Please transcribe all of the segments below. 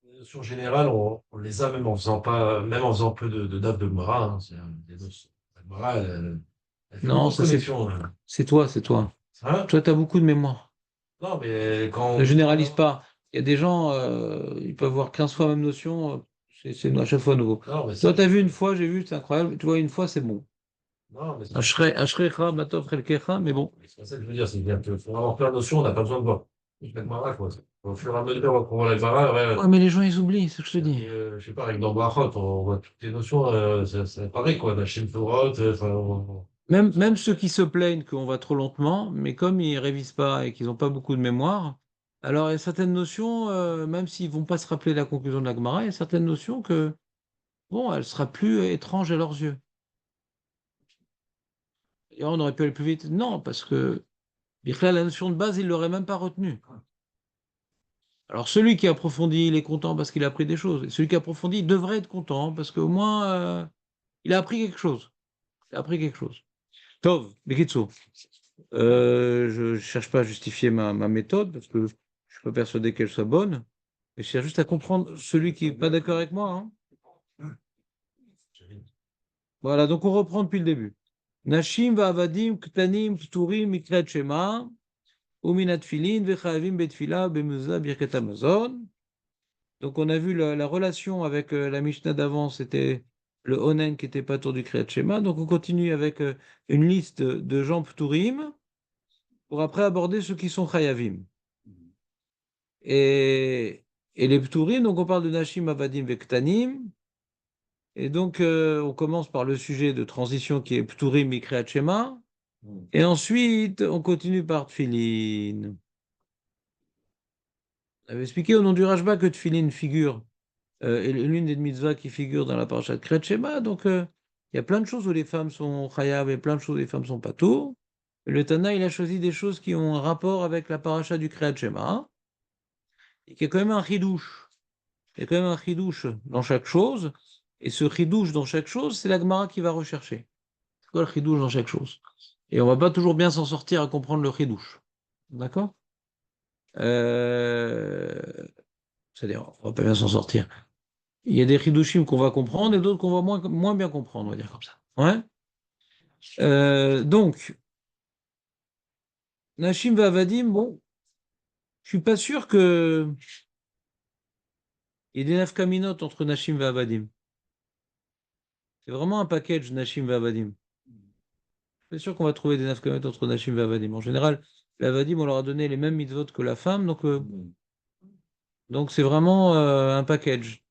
Les notions générales, on les a même en faisant pas, même en faisant peu de DAF de Gemara, hein, des notions. La Gemara, elle fait Non, beaucoup de ça connexions, hein. c'est toi, c'est toi. Hein. Toi, tu as beaucoup de mémoire. Non, mais Ne quand, généralise pas. Il y a des gens, ils peuvent voir 15 fois la même notion, c'est à chaque fois nouveau. non, mais Toi, ça, tu as vu une fois, j'ai vu, c'est incroyable. Tu vois, une fois, c'est bon. non, mais Ashrecha, matov, chelkecha, mais bon. c'est pas ça que je veux dire, c'est bien qu'il faut avoir plein de notions, on n'a pas besoin de voir. Je la Gemara, quoi. Au fur et à mesure qu'on voit la Gemara, ouais, Ouais, mais les gens, ils oublient, c'est ce que je te dis. je sais pas, avec dans Brachot, on voit toutes les notions, c'est pareil, quoi, Nachim Torot, enfin, Même ceux qui se plaignent qu'on va trop lentement, mais comme ils révisent pas et qu'ils n'ont pas beaucoup de mémoire, alors il y a certaines notions, même s'ils vont pas se rappeler la conclusion de la Gemara, il y a certaines notions que, bon, elle sera plus étrange à leurs yeux. Et on aurait pu aller plus vite. Non, parce que Birkla, la notion de base, il ne l'aurait même pas retenue. Alors celui qui approfondit, il est content parce qu'il a appris des choses. Et celui qui approfondit, il devrait être content parce qu'au moins, il a appris quelque chose. Il a appris quelque chose. Tov, Bekitsu. Je ne cherche pas à justifier ma méthode parce que je ne suis pas persuadé qu'elle soit bonne. Mais je cherche juste à comprendre celui qui n'est pas d'accord avec moi, hein. Voilà, donc on reprend depuis le début. Nashim va'avadim ktanim pturim mikret shema uminat filin vechavim betfila bemuzah birkat hamazon. Donc on a vu la relation avec la Mishnah d'avant, c'était le Onen qui était pas tour du Kriyat Shema. Donc on continue avec une liste de gens pturim pour après aborder ceux qui sont chayavim. Et, et les pturim, donc on parle de Nashim, Avadim, Vektanim. Et donc on commence par le sujet de transition qui est pturim, Mikriyat Shema. Et ensuite on continue par Tfilin. On avait expliqué au nom du Rashba que Tfilin figure est l'une des mitzvahs qui figure dans la paracha de Kriyat Shema. Donc, il y a plein de choses où les femmes sont chayav et plein de choses où les femmes sont patour. Le Tana, il a choisi des choses qui ont un rapport avec la paracha du Kriyat Shema. Et qu'il y a quand même un chidouche. Il y a quand même un chidouche dans chaque chose. Et ce chidouche dans chaque chose, c'est la Gemara qui va rechercher. C'est quoi le chidouche dans chaque chose? Et on va pas toujours bien s'en sortir à comprendre le chidouche. D'accord? Euh, C'est-à-dire, on va pas bien s'en sortir. Il y a des chidushim qu'on va comprendre et d'autres qu'on va moins bien comprendre, on va dire comme ça. Ouais. Donc, Nashim Vavadim, bon, je suis pas sûr que il y ait des nafkaminot entre Nashim Vavadim. C'est vraiment un package Nashim Vavadim. Je suis pas sûr qu'on va trouver des nafkaminot entre Nashim Vavadim. En général, les Vavadim, on leur a donné les mêmes mitzvot que la femme, donc c'est vraiment un package.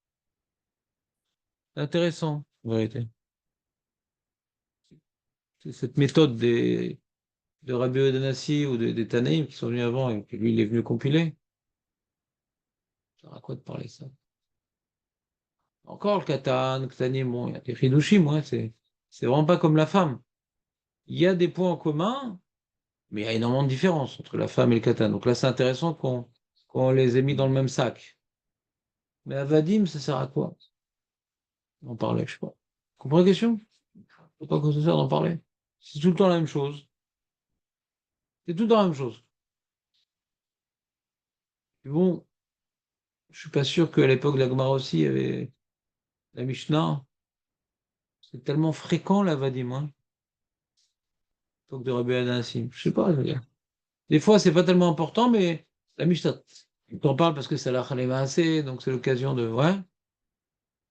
Intéressant, en vérité. C'est cette méthode de Rabbi Odanassi ou des Tanaïm qui sont venus avant et que lui, il est venu compiler. Ça sert à quoi de parler ça? Encore le katan, le ktanim, bon, il y a des chidushim, ouais, c'est vraiment pas comme la femme. Il y a des points en commun, mais il y a énormément de différences entre la femme et le katan. Donc là, c'est intéressant qu'on les ait mis dans le même sac. Mais Avadim, ça sert à quoi? D'en parler, je sais pas. Comprends la question? Je sais pas quoi ça sert d'en parler. C'est tout le temps la même chose. C'est tout le temps la même chose. Et bon, je suis pas sûr qu'à l'époque de la Gemara aussi, il y avait la Mishnah. C'est tellement fréquent, l'Avadim, hein. L'époque de Rabbi Anassim. Je sais pas, je veux dire. Des fois, c'est pas tellement important, mais la Mishnah, t'en parles parce que c'est la Khalema assez, donc c'est l'occasion ouais,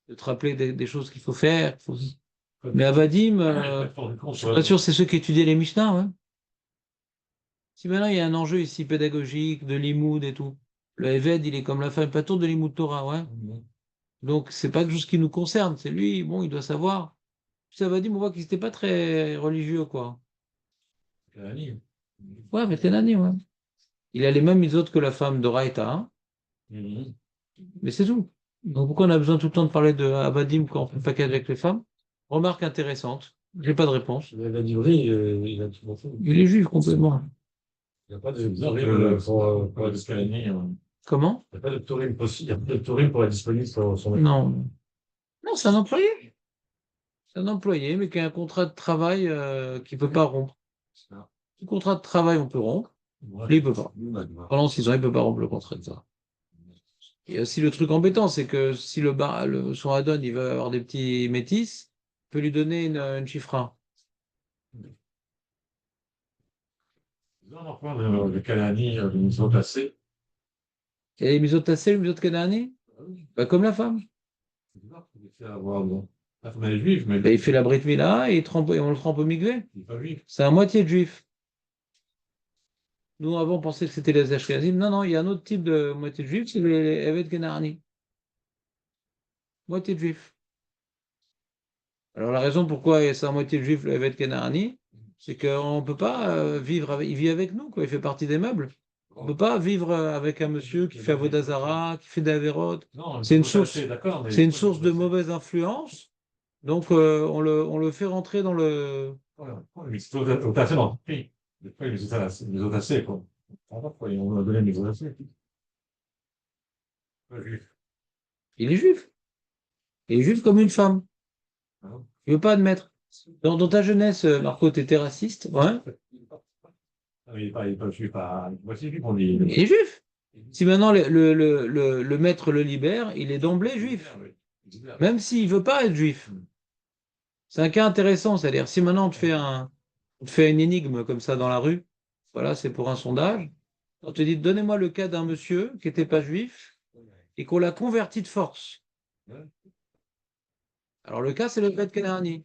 de te rappeler des choses qu'il faut faire. Mais Avadim, je suis pas sûr, c'est ceux qui étudiaient les Mishnah, ouais. Si maintenant il y a un enjeu ici pédagogique, de limoud et tout, le Eved, il est comme la femme patour de limoud Torah, ouais. Donc c'est pas quelque chose qui nous concerne, c'est lui, bon, il doit savoir. Puis Avadim, on voit qu'il n'était pas très religieux, quoi. Ouais, mais Ténani, ouais. Il a les mêmes mitzvot que la femme de Raïta, hein. Mais c'est tout. Donc pourquoi on a besoin tout le temps de parler de Abadim quand on fait le paquet avec les femmes? Remarque intéressante. J'ai pas de réponse. il a dit oui, il a tout fait. Il est juif complètement. Il n'y a pas de pour être disponible. Comment? Il n'y a pas de Turim possible. Il n'y a pas de Turim pour être disponible sur son écran. Non. Non, c'est un employé. C'est un employé, mais qui a un contrat de travail qui ne peut pas rompre. Le contrat de travail, on peut rompre. Lui, il peut pas. Pendant 6 ans, il peut pas rompre le contrat de ça. Il y a aussi le truc embêtant, c'est que si son addon, il veut avoir des petits métis, il peut lui donner une chifra. Non, non, pas le Kalani, le museau placé. Et les misotassés, le misot Canaani, bah, comme la femme. C'est bizarre qu'il ait fait avoir, bon. La femme, elle est juive, mais Bah, il fait la brit mila et on le trempe au mikvé. il n'est pas juif. C'est à moitié de juif. Nous, avant, on pensait que c'était les Ashkenazim. Non, non, il y a un autre type de moitié de juif, c'est les Evet Kenani. Moitié de juif. Alors, la raison pourquoi c'est à moitié de juif, le Evet Kenani, c'est qu'on ne peut pas vivre avec. Il vit avec nous, quoi. Il fait partie des meubles. On ne peut pas vivre avec un monsieur qui fait Avodazara, qui fait des Averot. Non, C'est je une suis source, attaché, d'accord, mais c'est une pourquoi il est source de placé? mauvaise influence. Donc, on le fait rentrer dans le. Pourquoi il est au placé dans le prix? Pourquoi il est mis au placé, quoi? Je comprends pas pourquoi on a donné mis au placé. Pas juif. Il est juif. Il est juif comme une femme. Hein. Il ne veut pas admettre. Dans ta jeunesse, Marco, tu étais raciste. Ouais. Ah, mais il est pas juif. Voici juif, on dit. Il est juif. Si maintenant le maître le libère, il est d'emblée juif. Même s'il ne veut pas être juif. C'est un cas intéressant. C'est-à-dire, si maintenant on te fait une énigme comme ça dans la rue, voilà, c'est pour un sondage. On te dit, donnez-moi le cas d'un monsieur qui n'était pas juif et qu'on l'a converti de force. Alors, le cas, c'est le fait Canaani.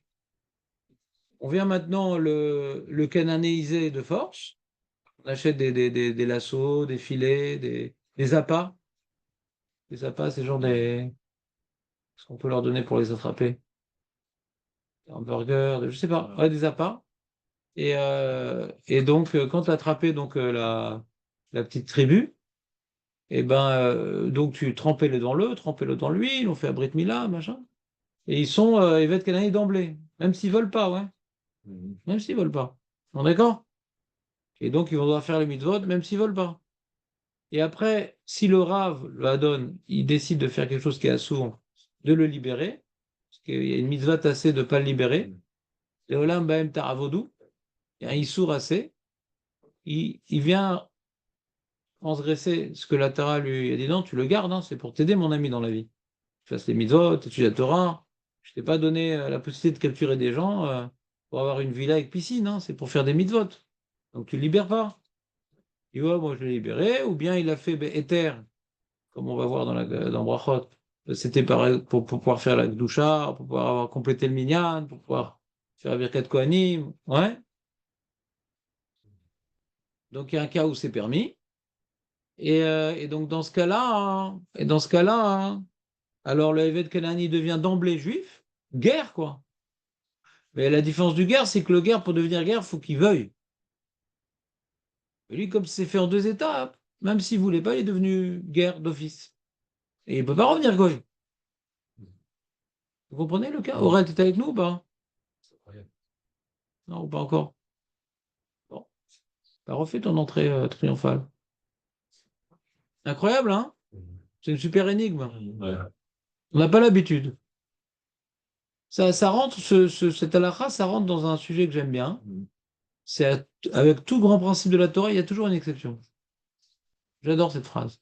On vient maintenant le cananéiser de force. On achète des lassos, des filets, des appâts. Des appâts, c'est genre des. Ce qu'on peut leur donner pour les attraper. Des hamburgers, je sais pas. Ouais, des appâts. Et donc, quand tu as attrapé donc, la petite tribu, et ben, donc tu trempais-le dans l'eau, trempais-le dans l'huile, on fait un Brit Mila, machin. Et ils vont être canadiens d'emblée, même s'ils veulent pas, ouais. Même s'ils veulent pas. On est d'accord? Et donc, ils vont devoir faire les mitzvot, même s'ils veulent pas. Et après, si le Rav, le Hadon, il décide de faire quelque chose qui est assourd, de le libérer, parce qu'il y a une mitzvah tassée de ne pas le libérer, le Olam Baem Taravodou, il y a un Issour assez, il vient transgresser ce que la Torah lui a dit, non, tu le gardes, hein, c'est pour t'aider, mon ami, dans la vie. Tu fasses les mitzvot, tu la Torah. Je t'ai pas donné la possibilité de capturer des gens pour avoir une villa avec piscine, hein, c'est pour faire des mitzvot. Donc tu le libères pas. Il voit, moi je l'ai libéré, ou bien il a fait éther, comme on va voir dans Brachot. C'était pour pouvoir faire la Gdusha, pour pouvoir avoir complété le minyan, pour pouvoir faire la Birkat Kohanim. Ouais. Donc il y a un cas où c'est permis. Et donc dans ce cas-là, hein, alors le évêque Kanani devient d'emblée juif, guerre quoi. Mais la différence du guerre, c'est que le guerre, pour devenir guerre, il faut qu'il veuille. Et lui, comme c'est fait en 2 étapes, même s'il ne voulait pas, il est devenu guerre d'office. Et il ne peut pas revenir goy. Vous comprenez le cas? Aurel, tu es avec nous ou pas? Non, ou pas encore? Bon, bah, refais ton entrée triomphale. Incroyable, hein? C'est une super énigme. Ouais. On n'a pas l'habitude. Ça rentre, cette halakha, ça rentre dans un sujet que j'aime bien. C'est avec tout grand principe de la Torah, il y a toujours une exception. J'adore cette phrase.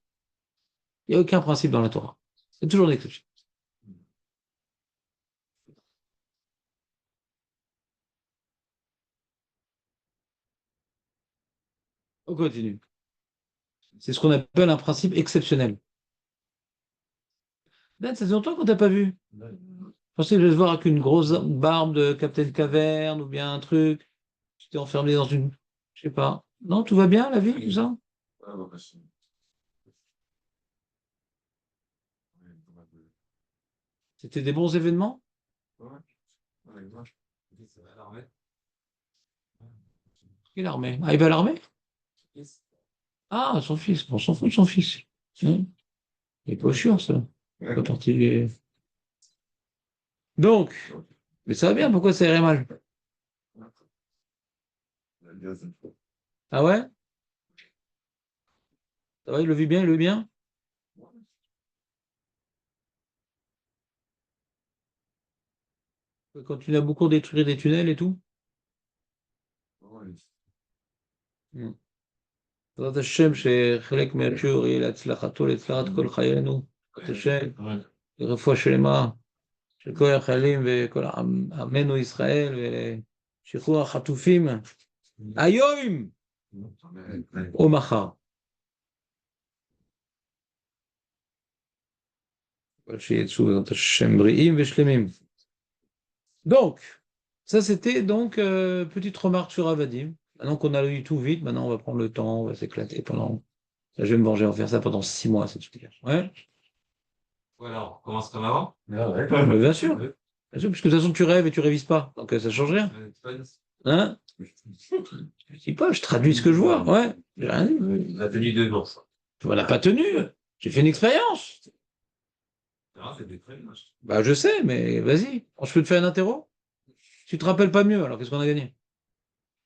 Il n'y a aucun principe dans la Torah. Il y a toujours une exception. On continue. C'est ce qu'on appelle un principe exceptionnel. Ben, ça fait longtemps qu'on t'a pas vu. Je pensais que je vais te voir avec une grosse barbe de Captain Caverne ou bien un truc. Tu t'es enfermé dans une. Je sais pas. Non, tout va bien, la vie, tout ça? C'était des bons événements? Quelle armée? Ah, il va à l'armée? Ah, son fils. Bon, on s'en fout de son fils. Il est pas chiant, ça. Il fait partie Donc, mais ça va bien, pourquoi ça irait mal? Ah ouais? Ça va, il le vit bien, il le vit bien? Quand tu as beaucoup détruire des tunnels et tout? Hmm. בעזרת השם, שחלק מהשיעור יהיה להצלחתו, להצלחת כל חיינו. בעזרת השם, לרפואה שלמה של כל החיילים וכל עמנו ישראל, ולשחרור החטופים היום או מחר. אבל שיצאו בעזרת השם brilles et shlemim. Donc, ça c'était donc petite remarque sur Avadim. Maintenant qu'on a lu tout vite, maintenant on va prendre le temps, on va s'éclater pendant. Là, je vais me venger, on va faire ça pendant 6 mois, cette explication. Ouais. Voilà, on commence comme avant. Ouais. Mais bien sûr. Bien sûr, parce que de toute façon tu rêves et tu révises pas, donc ça change rien. Hein? Je dis pas, je traduis ce que je vois. Ouais. J'ai rien dit. On a tenu 2 jours, ça. On l'a pas tenu. J'ai fait une expérience. C'est des très moches. Bah je sais, mais vas-y. Je peux te faire un interro? Tu te rappelles pas mieux, alors qu'est-ce qu'on a gagné?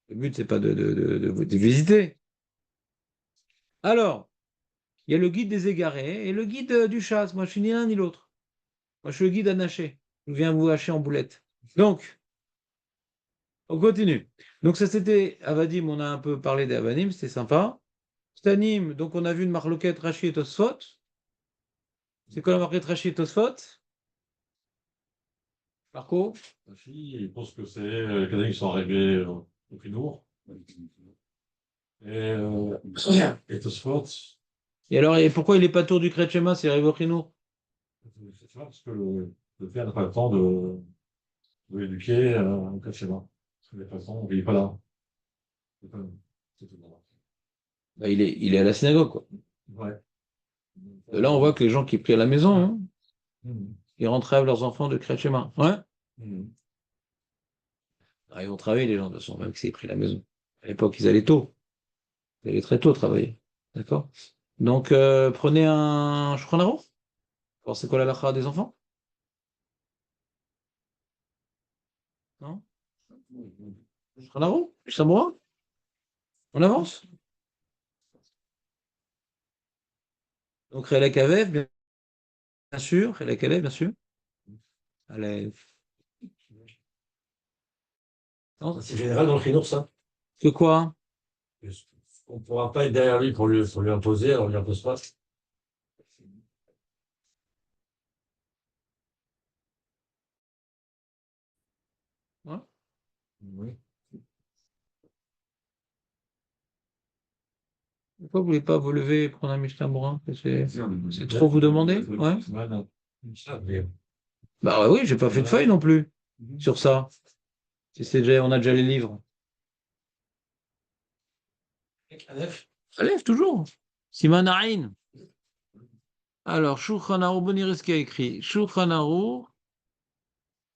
Le but, c'est pas de visiter. Alors, il y a le guide des égarés et le guide du chasse. Moi, je suis ni l'un ni l'autre. Moi, je suis le guide anaché. Je viens vous hacher en boulette. Donc, on continue. Donc, ça, c'était Avadim. On a un peu parlé d'Avadim. C'était sympa. Stanim, donc, on a vu une marloquette Rashi et Tosfot. C'est quoi la marloquette Rashi et Tosfot? Marco? Rashi, il pense que c'est quelqu'un qui sont arrivés au Pinour. Et Tosfot. Et alors, et pourquoi il n'est pas tour du Kretchema, c'est arrivé au Khinour? C'est ça, parce que le père n'a pas le temps de l'éduquer au Kretchema. Parce qu'il n'a pas le temps, il n'est pas là. C'est tout. Bah, il est à la synagogue, quoi. Ouais. Et là, on voit que les gens qui prient à la maison, hein, Mhm. ils rentrent avec leurs enfants de Kretchema. Ouais. Mhm. Ah, ils vont travailler, les gens, de toute façon, même s'ils prient à la maison. À l'époque, ils allaient tôt. Ils allaient très tôt travailler. D'accord? Donc, prenez un Shulchan Aruch. Alors, c'est quoi la halakha des enfants? Non? Shulchan Aruch? Samoura? On avance? Donc, Relek Avev, bien sûr. Relek Avev, bien sûr. Allez. Non, C'est général dans le Khinour, ça. que quoi? On ne pourra pas être derrière lui pour lui imposer, alors on ne lui impose pas. Ouais. Oui. Pourquoi vous ne voulez pas vous lever et prendre un Mishnah Morin? C'est trop vous demander? Ouais. Bah oui, j'ai pas fait de feuille non plus sur ça. Si c'est déjà, on a déjà les livres. Aleph, toujours. Siman Aïn. Alors, Shulchan Aruch, Boniriski a écrit Shulchan Aruch.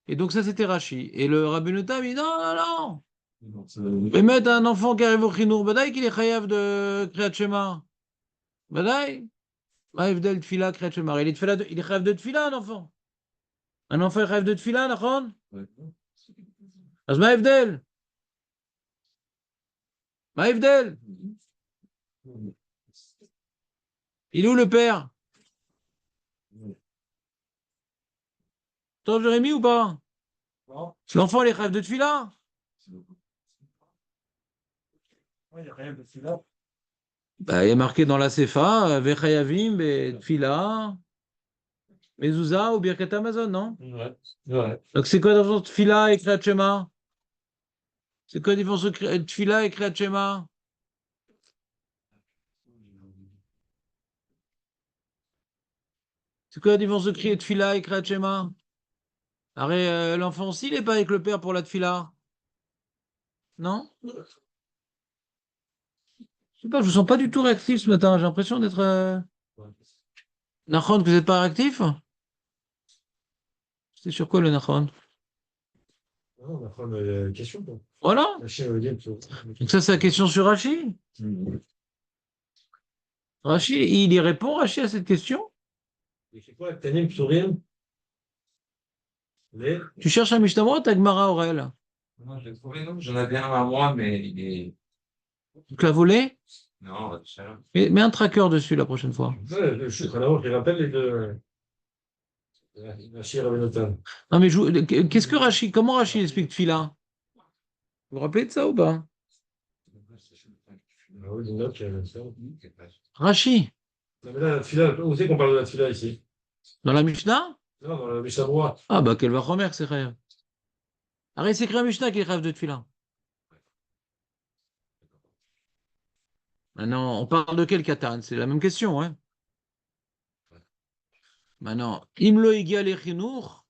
Et donc, ça, c'était Rashi. Et le Rabbi Notam, il dit non, non. Mais mettre un enfant qui arrive au Chinour, Badaï, qu'il est chayav de Kriyat Shema. Badaï. Maïf del Tfila, Kriyat Shema. Il est chayav de Tfila, un enfant. Un enfant est chayav de Tfila, Nachon? אז מה ההבדל? מה ההבדל? Il est où le père? Toi, Jérémy ou pas? L'enfant, il est chayav de Tfila? Bah, il est marqué dans la Sefa, Vechayavim, Tfila, Mezouza ou Birkat Amazon, non? Ouais. Ouais. Donc, c'est quoi la différence entre Tfila et Kriyat Shema? C'est quoi la différence entre Tfila et Kriyat Shema? C'est quoi la différence entre Tfila et Kriyat Shema? Arrête, l'enfant aussi, il n'est pas avec le père pour la Tfila? Non? Je sais pas, je vous sens pas du tout réactif ce matin. J'ai l'impression d'être. Nahon, que vous n'êtes pas réactif? C'est sur quoi le Nahon? Non, on a pas une question, quoi. Voilà. Donc ça, c'est la question sur Rachi. Rachi, il y répond, Rachi, à cette question? C'est quoi, Tanim Psurim? Tu cherches un Mishnah, t'as Gemara Aurel. Non, je l'ai trouvé, non, j'en avais un à moi, mais il est. Tu l'as volé? Non, ça. Mets un tracker dessus la prochaine fois. Ouais, je suis très d'abord qui rappelle les deux. Rachir Abenotan. Non, mais qu'est-ce que Rachi, comment Rachi explique Tfila? Vous vous rappelez de ça ou pas? Ah oui, donc là, tu as ça. Rachi, Non, mais là, la tfila, où c'est qu'on parle de la tfila ici? dans la Mishnah? Non, dans la Mishnah Brura. Ah, bah, quel va remer, c'est chayav. Arrête, c'est écrit en Mishnah qu'il est chayav de tefila. Maintenant, on parle de quel katan? C'est la même question, hein? Maintenant, im lo egal et chinour.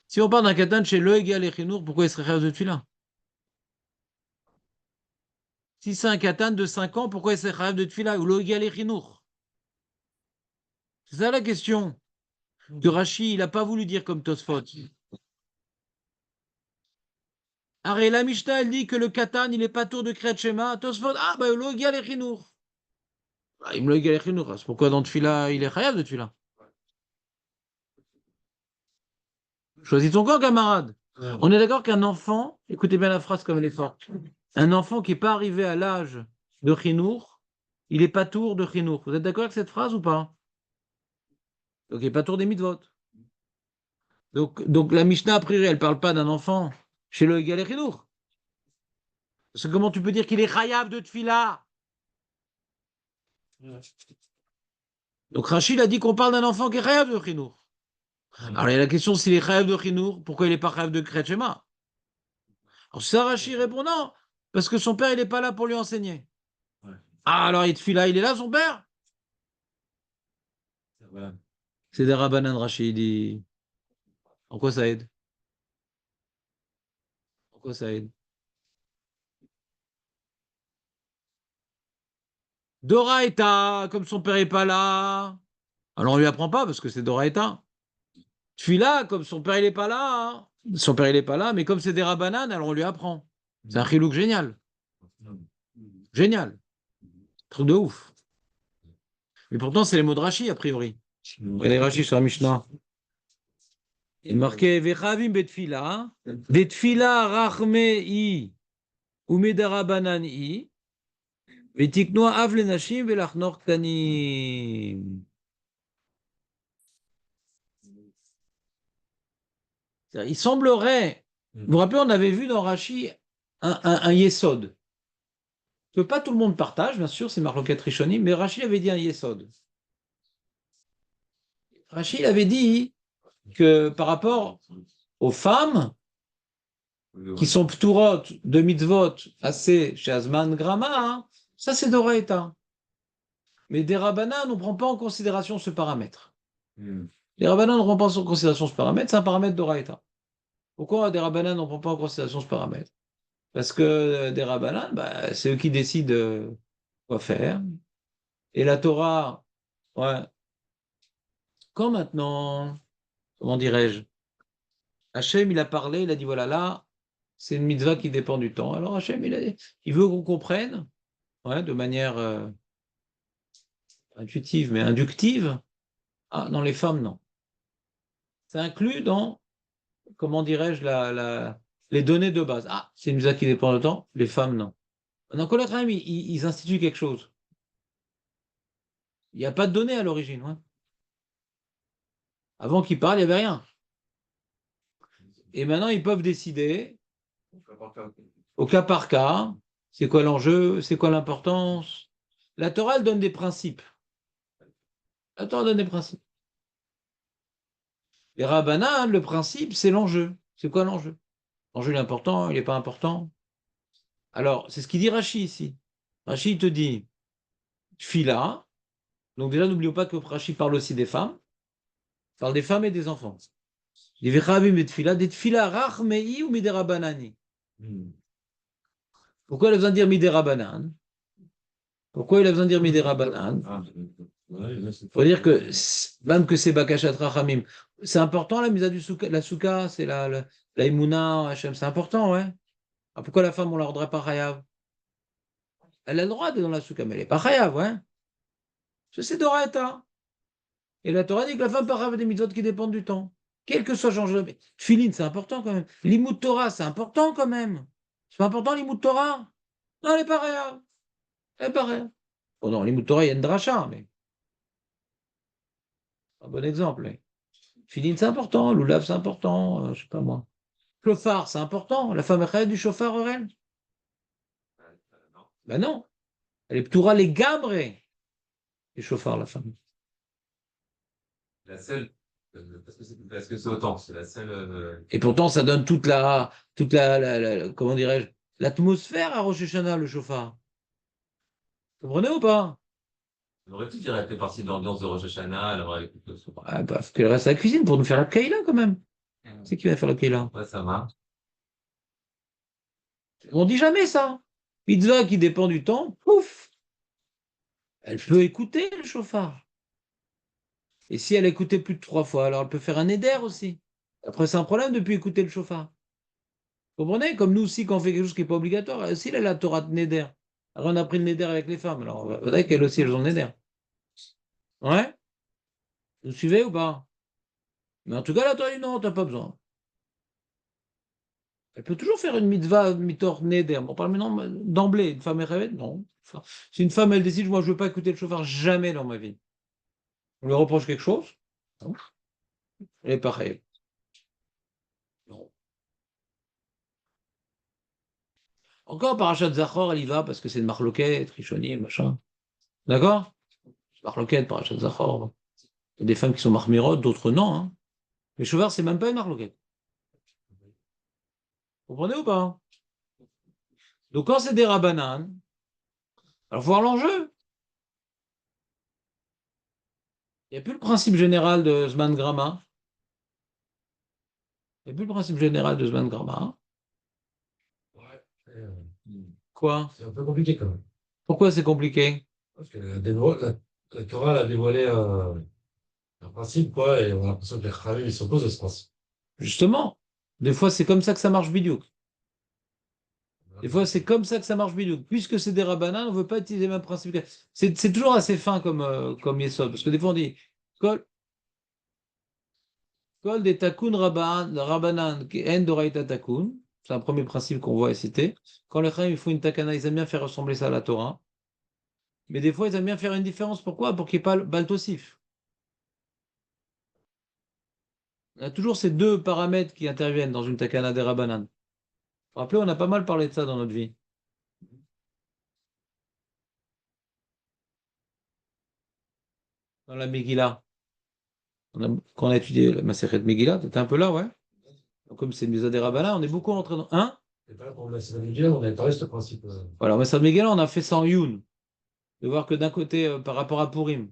Si on parle d'un katan chez lo egal et chinour, pourquoi il serait chayav de tefila? Si c'est un katan de 5 ans, pourquoi il serait chayav de tefila? Ou lo egal et chinour? C'est ça la question. Que Rashi, il n'a pas voulu dire comme Tosfot. Arrête, la Mishnah, elle dit que le katan, il n'est pas tour de Kriyat Shema. Tosfot, ah, bah, lo egal et chinour. Ah, il me lo egal et chinour. C'est pourquoi dans tefila, il est chayav de tefila. Choisis ton camp, camarade. Ouais. On est d'accord qu'un enfant, écoutez bien la phrase comme elle est forte, un enfant qui n'est pas arrivé à l'âge de Chinour, il n'est pas tour de Chinour. Vous êtes d'accord avec cette phrase ou pas? Donc il n'est pas tour des mitzvot. Donc la Mishnah, a priori, elle ne parle pas d'un enfant chez le égal et Chinour. Parce que comment tu peux dire qu'il est chayav de tfila? Donc Rachid a dit qu'on parle d'un enfant qui est chayav de Chinour. Alors il y a la question s'il est chayav de Chinour, pourquoi il n'est pas chayav de Kriyat Shema? Alors ça, Rachid répond non, parce que son père, il n'est pas là pour lui enseigner. Ouais. Ah, alors il tfila, il est là, son père? Voilà. C'est des rabbanan, Rachid. En quoi ça aide? En quoi ça aide? Doraïta, comme son père n'est pas là. Alors on lui apprend pas parce que c'est Doraïta. Tfila, comme son père il est pas là. Hein. Son père il est pas là, mais comme c'est des rabbanan, alors on lui apprend. C'est un chilouk génial. Génial. Truc de ouf. Mais pourtant, c'est les mots de Rashi, a priori. Regardez Rashi sur la Mishnah. Il est marqué Vechavim betfila, betfila rachmei ou medarabanan i, vetiknoa av lenashim velachnor ktanim. Il semblerait, vous vous rappelez, on avait vu dans Rashi un yesod, que pas tout le monde partage, bien sûr, c'est Marloket Rishonim, mais Rashi avait dit un yesod. Rashi avait dit que par rapport aux femmes qui sont pturot de mitzvot assez chez Azman Grama, hein, ça c'est d'Oraïta. Mais des rabbanan, on ne prend pas en considération ce paramètre. Les rabbanan ne prennent pas en considération ce paramètre, c'est un paramètre d'Oraïta. Pourquoi des rabbanan ne prend pas en considération ce paramètre? Parce que des rabbanan, bah, c'est eux qui décident quoi faire. Et la Torah, ouais. Quand maintenant, comment dirais-je, Hachem, il a parlé, il a dit voilà, là, c'est une mitzvah qui dépend du temps. Alors Hachem, il veut qu'on comprenne, ouais, de manière intuitive, mais inductive. Ah, dans les femmes, non. C'est inclus dans, comment dirais-je, les données de base. Ah, c'est une mitzvah qui dépend du temps, les femmes, non. Donc, quand même, ils instituent quelque chose. Il n'y a pas de données à l'origine. Ouais. Avant qu'ils parlent, il n'y avait rien. Et maintenant, ils peuvent décider, au cas par cas, c'est quoi l'enjeu, c'est quoi l'importance. La Torah, elle donne des principes. La Torah donne des principes. Les rabbanan, le principe, c'est l'enjeu. C'est quoi l'enjeu? L'enjeu, il est important, il n'est pas important. Alors, c'est ce qu'il dit Rashi ici. Rashi te dit, fila. Donc déjà, n'oublions pas que Rashi parle aussi des femmes. Il parle des femmes et des enfants. Des vechavim et tfila, des tfila rachmei ou miderabanani. Pourquoi il a besoin de dire miderabanan? Pourquoi il a besoin de dire miderabanan? Il faut dire que, même que c'est bakashat rachamim, c'est important la mise à du souka, la souka, c'est la imuna, Hachem, c'est important, ouais. Ah, pourquoi la femme, on la rendrait pas chayav? Elle a le droit d'être dans la souka, mais elle n'est pas chayav, ouais. C'est Doraïta. Et la Torah dit que la femme part avec des mitzvot qui dépendent du temps. Quel que soit le changement. Tfilin, c'est important quand même. L'imout Torah, c'est important quand même. C'est pas important l'imout Torah? Non, elle n'est pas chayav. Elle n'est pas chayav. Bon, non, l'imout Torah, il y a une dracha, mais. Un bon exemple. Mais... Tfilin, c'est important. Loulav, c'est important. Je sais pas moi. Chauffard, c'est important. La femme est chayav du chauffard, Aurel? Ben non. Elle est ptoura les gabrés. Les chauffards, la femme. La seule, parce que c'est autant, c'est la seule, Et pourtant, ça donne toute comment dirais-je, l'atmosphère à Rosh Hashanah, le chauffard. Vous comprenez ou pas? on aurait pu dire qu'elle fait partie de l'ambiance de Rosh Hashanah, elle aurait écouté ce soir. Ah, parce qu'elle reste à la cuisine pour nous faire la Kaila quand même. C'est qui va faire la Kaila? Ouais, ça marche. On dit jamais ça. Pizza qui dépend du temps, pouf, elle peut écouter le chauffard. Et si elle a écouté plus de 3 fois, alors elle peut faire un éder aussi. Après, c'est un problème de plus écouter le chauffard. Vous comprenez? Comme nous aussi, quand on fait quelque chose qui n'est pas obligatoire, elle aussi, elle a la Torah de Neder. Alors, on a pris le Neder avec les femmes. Alors, vous voyez qu'elles aussi, elles ont le Neder. Ouais? Vous suivez ou pas? Mais en tout cas, la Torah dit non, t'as pas besoin. Elle peut toujours faire une mitzvah, mitor Neder. On parle maintenant d'emblée. Une femme est rêvée? Non. Enfin, si une femme, elle décide, moi, je ne veux pas écouter le chauffard jamais dans ma vie. On lui reproche quelque chose? Non. Elle est pareille. Non. Encore Parashat Zachor, elle y va parce que c'est une marloquette, Rishoni, machin. D'accord? Marloquette, Parashat Zachor. Il y a des femmes qui sont marmirotes, d'autres non. Hein. Les chauvards, c'est même pas une marloquette. Vous comprenez ou pas? Donc quand c'est des rabbanan, alors voir l'enjeu. Il n'y a plus le principe général de Zman Grama. Il n'y a plus le principe général de Zman Grama. Ouais. Quoi? C'est un peu compliqué quand même. Pourquoi c'est compliqué? Parce que la Torah elle a dévoilé un principe, quoi, et on a l'impression que les Khamim, ils s'opposent à ce principe. Justement, des fois c'est comme ça que ça marche bidiouk. Des fois c'est comme ça que ça marche bidiouk. Puisque c'est des rabbanan, on ne veut pas utiliser le même principe. C'est toujours assez fin comme yesod. Parce que des fois on dit Kol, kol des takun rabbanan en doraita takun. C'est un premier principe qu'on voit citer. Quand les Khamim font une takana, ils aiment bien faire ressembler ça à la Torah. Mais des fois, ils aiment bien faire une différence. Pourquoi? Pour qu'il n'y ait pas le baltosif. Il y a toujours ces deux paramètres qui interviennent dans une takana des rabbanan. Vous vous rappelez, on a pas mal parlé de ça dans notre vie. Dans la Megillah. Quand on a étudié la Masechet Megillah, tu étais un peu là, ouais. Donc, comme c'est une Misa des rabbanan, on est beaucoup rentré dans. Hein? Et pas pour la Sénat, on avait parlé de ce principe. Voilà, Masechet Megillah, on a fait ça en Youn. De voir que d'un côté, par rapport à Purim,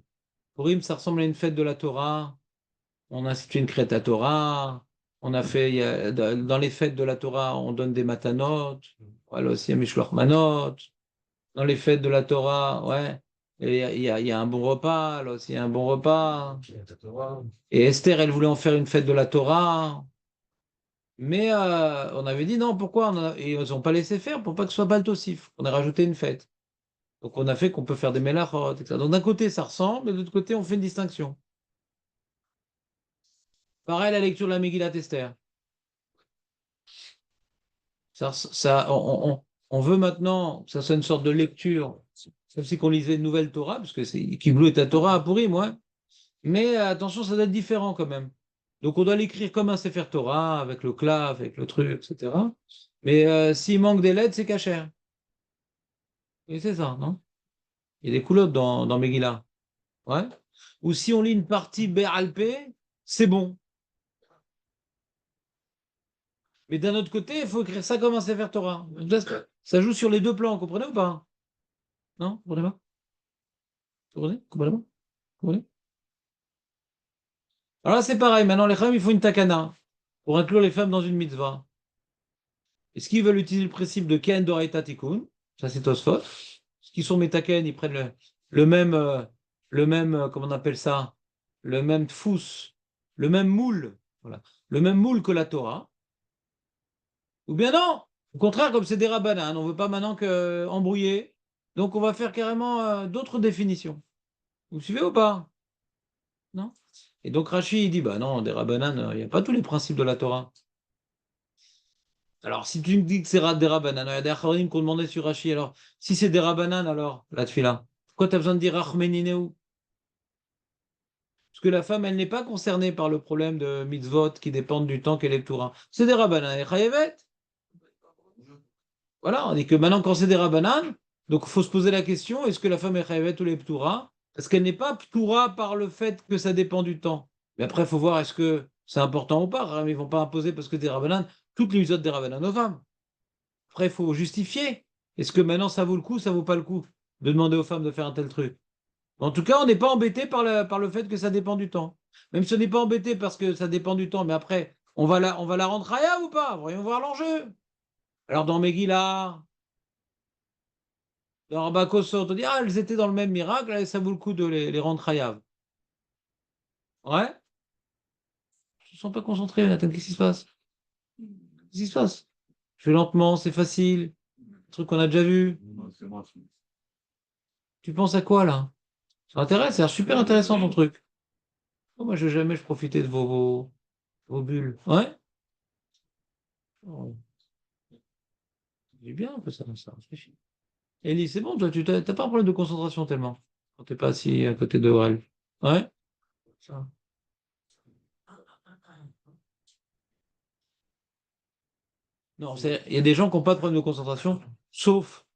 Purim, ça ressemble à une fête de la Torah. On a institué une Kreta Torah. On a fait, dans les fêtes de la Torah, on donne des matanot. Voilà aussi, un Mishloach Manot. Dans les fêtes de la Torah, ouais. Et il y a un bon repas, là aussi, il y a un bon repas. La Torah. Et Esther, elle voulait en faire une fête de la Torah. Mais on avait dit non, pourquoi? Et ils n'ont pas laissé faire pour pas que ce soit baltosif. On a rajouté une fête. Donc on a fait qu'on peut faire des mélachot, etc. Donc d'un côté, ça ressemble, et de l'autre côté, on fait une distinction. Pareil, la lecture de la Megillat Esther. On veut maintenant que ça soit une sorte de lecture, comme si qu'on lisait une nouvelle Torah, parce que c'est Kiblou est à Torah à pourri, moi. Mais attention, ça doit être différent quand même. Donc on doit l'écrire comme un Sefer Torah, avec le clav, avec le truc, etc. Mais s'il manque des lettres, c'est cachère. Et c'est ça, non? Il y a des coulottes dans Megillah. Ouais. Ou si on lit une partie Béalpé, c'est bon. Mais d'un autre côté, il faut écrire ça comme un Sefer Torah. Ça joue sur les deux plans, comprenez ou pas? Non? Comprenez pas? Comprenez? Comprenez pas? Comprenez? Alors là, c'est pareil. Maintenant, les femmes, il faut une takana pour inclure les femmes dans une mitzvah. Est-ce qu'ils veulent utiliser le principe de Ken Doraita Tikkun? Ça, c'est Tosfot. Ce qui sont métaken, ils prennent le même, comment on appelle ça? Le même tfous, le même moule. Voilà. Le même moule que la Torah. Ou bien non, au contraire, comme c'est des rabbanan, on ne veut pas maintenant embrouiller. Donc on va faire carrément d'autres définitions. Vous suivez ou pas? Non? Et donc Rashi, il dit, bah non, des rabbanan, il n'y a pas tous les principes de la Torah. Alors si tu me dis que c'est des rabbanan, il y a des acharonim qui ont demandé sur Rashi, alors si c'est des rabbanan, alors la tfila, pourquoi tu as besoin de dire Achmenineu? Parce que la femme, elle n'est pas concernée par le problème de mitzvot qui dépendent du temps qu'elle est Torah. C'est des rabbanan et chayevet. Voilà, on dit que maintenant, quand c'est des rabbanan, Donc, il faut se poser la question, est-ce que la femme est chayavet ou les ptoura? Parce qu'elle n'est pas ptoura par le fait que ça dépend du temps. Mais après, il faut voir est-ce que c'est important ou pas. Ils ne vont pas imposer parce que des rabbanan, toutes les usotes des rabbanan aux femmes. Après, il faut justifier. Est-ce que maintenant ça vaut le coup, ça vaut pas le coup de demander aux femmes de faire un tel truc? En tout cas, on n'est pas embêté par le fait que ça dépend du temps. Même si on n'est pas embêté parce que ça dépend du temps, mais après, on va la rendre raya ou pas? Voyons voir l'enjeu. Alors, dans Megillah, dans Rabakosot, on dit, ah, elles étaient dans le même miracle, allez, ça vaut le coup de les rendre chayav. Ouais? Je ne sens pas concentré, Nathan, qu'est-ce qui se passe? Qu'est-ce qui se passe? Je fais lentement, c'est facile, truc qu'on a déjà vu. C'est moi. Tu penses à quoi, là? Ça m'intéresse, ça a l'air super intéressant ton truc. Oh, moi, je profitais de vos bulles. Ouais? Oh, c'est bien un peu ça, ça réfléchit. Ellie, c'est bon, toi, tu t'as pas un problème de concentration tellement quand t'es pas assis à côté de Aurel. Ouais? Ça. Non, il y a des gens qui n'ont pas de problème de concentration, sauf.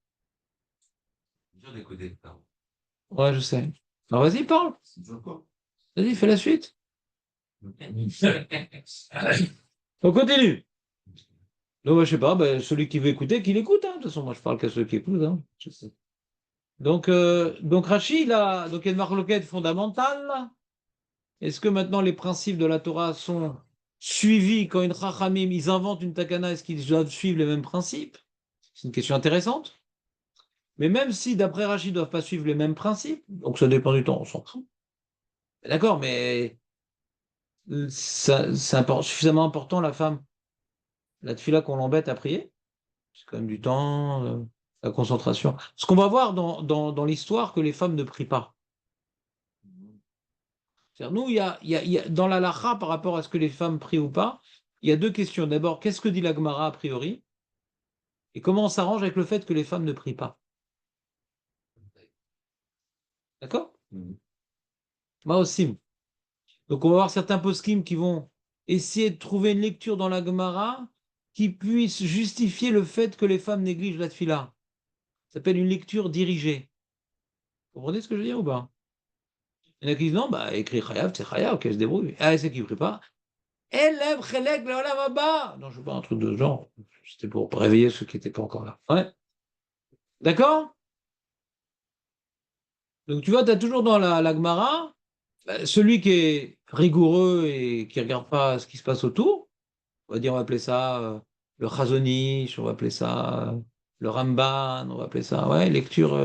C'est dur d'écouter. Pardon. Ouais, je sais. Alors vas-y, parle. C'est dur quoi? Vas-y, fais la suite. On continue. Donc, je sais pas, ben, celui qui veut écouter, qu'il écoute. Hein. De toute façon, moi, je parle qu'à ceux qui écoutent. Hein. Je sais. Donc Rachid, là, donc il y a une marloquette fondamentale. Là. Est-ce que maintenant les principes de la Torah sont suivis quand une Chachamim, ils inventent une takana, est-ce qu'ils doivent suivre les mêmes principes? C'est une question intéressante. Mais même si, d'après Rachid, ils ne doivent pas suivre les mêmes principes, donc ça dépend du temps, on s'en fout. D'accord, mais suffisamment important, la femme, la tefila qu'on l'embête à prier, c'est quand même du temps, la concentration. Ce qu'on va voir dans l'histoire, que les femmes ne prient pas. C'est-à-dire, nous, il y a, dans la lacha, par rapport à ce que les femmes prient ou pas, il y a deux questions. D'abord, qu'est-ce que dit la Gemara a priori? Et comment on s'arrange avec le fait que les femmes ne prient pas? D'accord? Moi aussi. Donc, on va voir certains poskim qui vont essayer de trouver une lecture dans la Gemara qui puisse justifier le fait que les femmes négligent la tefila. Ça s'appelle une lecture dirigée. Vous comprenez ce que je veux dire ou pas? Il y en a qui disent non, bah, écrit Chayav, c'est Chayav, qu'elle se débrouille. Ah, c'est qui ne prie pas. Élève Chelek Leolam Haba. Non, je veux pas un truc de ce genre. C'était pour réveiller ceux qui n'étaient pas encore là. Ouais. D'accord? Donc, tu vois, tu as toujours dans la Gemara celui qui est rigoureux et qui ne regarde pas ce qui se passe autour. On va dire, on va appeler ça le Chazonish, on va appeler ça le Ramban, on va appeler ça, ouais, lecture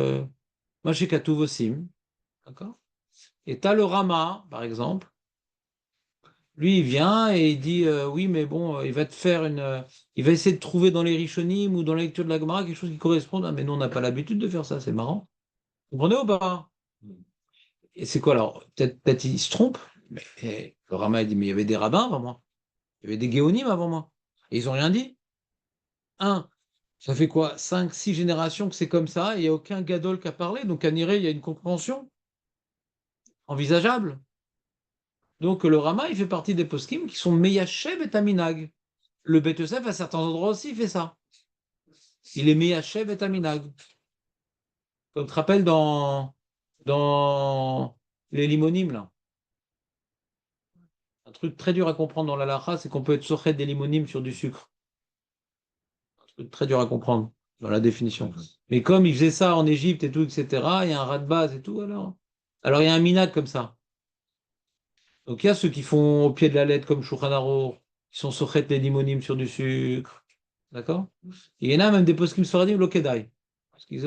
Mashé Vosim. D'accord? Et tu as le Rama, par exemple. Lui, il vient et il dit oui, mais bon, il va te faire il va essayer de trouver dans les Rishonim ou dans la lecture de la Gemara quelque chose qui corresponde. Ah, mais nous, on n'a pas l'habitude de faire ça, c'est marrant. Vous comprenez ou pas? Et c'est quoi alors? Peut-être il se trompe, mais le Rama, il dit mais il y avait des rabbins avant moi. Il y avait des Géonim avant moi. Et ils n'ont rien dit. Ça fait quoi? 5, 6 générations que c'est comme ça, et il n'y a aucun gadol qui a parlé. Donc, à Niré, il y a une compréhension envisageable. Donc, le Rama, il fait partie des poskim qui sont Meyachev et Aminag. Le Bet Yosef, à certains endroits aussi, il fait ça. Il est Meyachev et Aminag. Comme tu te rappelles dans les limonim, là. Un truc très dur à comprendre dans la lacha, c'est qu'on peut être sochet des limonim sur du sucre. Un truc très dur à comprendre dans la définition. Mais comme il faisait ça en Égypte et tout, etc., il y a un rat de base et tout, alors. Alors, il y a un minag comme ça. Donc, il y a ceux qui font au pied de la lettre comme Shulchan Aruch, qui sont sochet les limonim sur du sucre. D'accord? Et il y en a même des poskim sfaradim lokedai. Parce qu'ils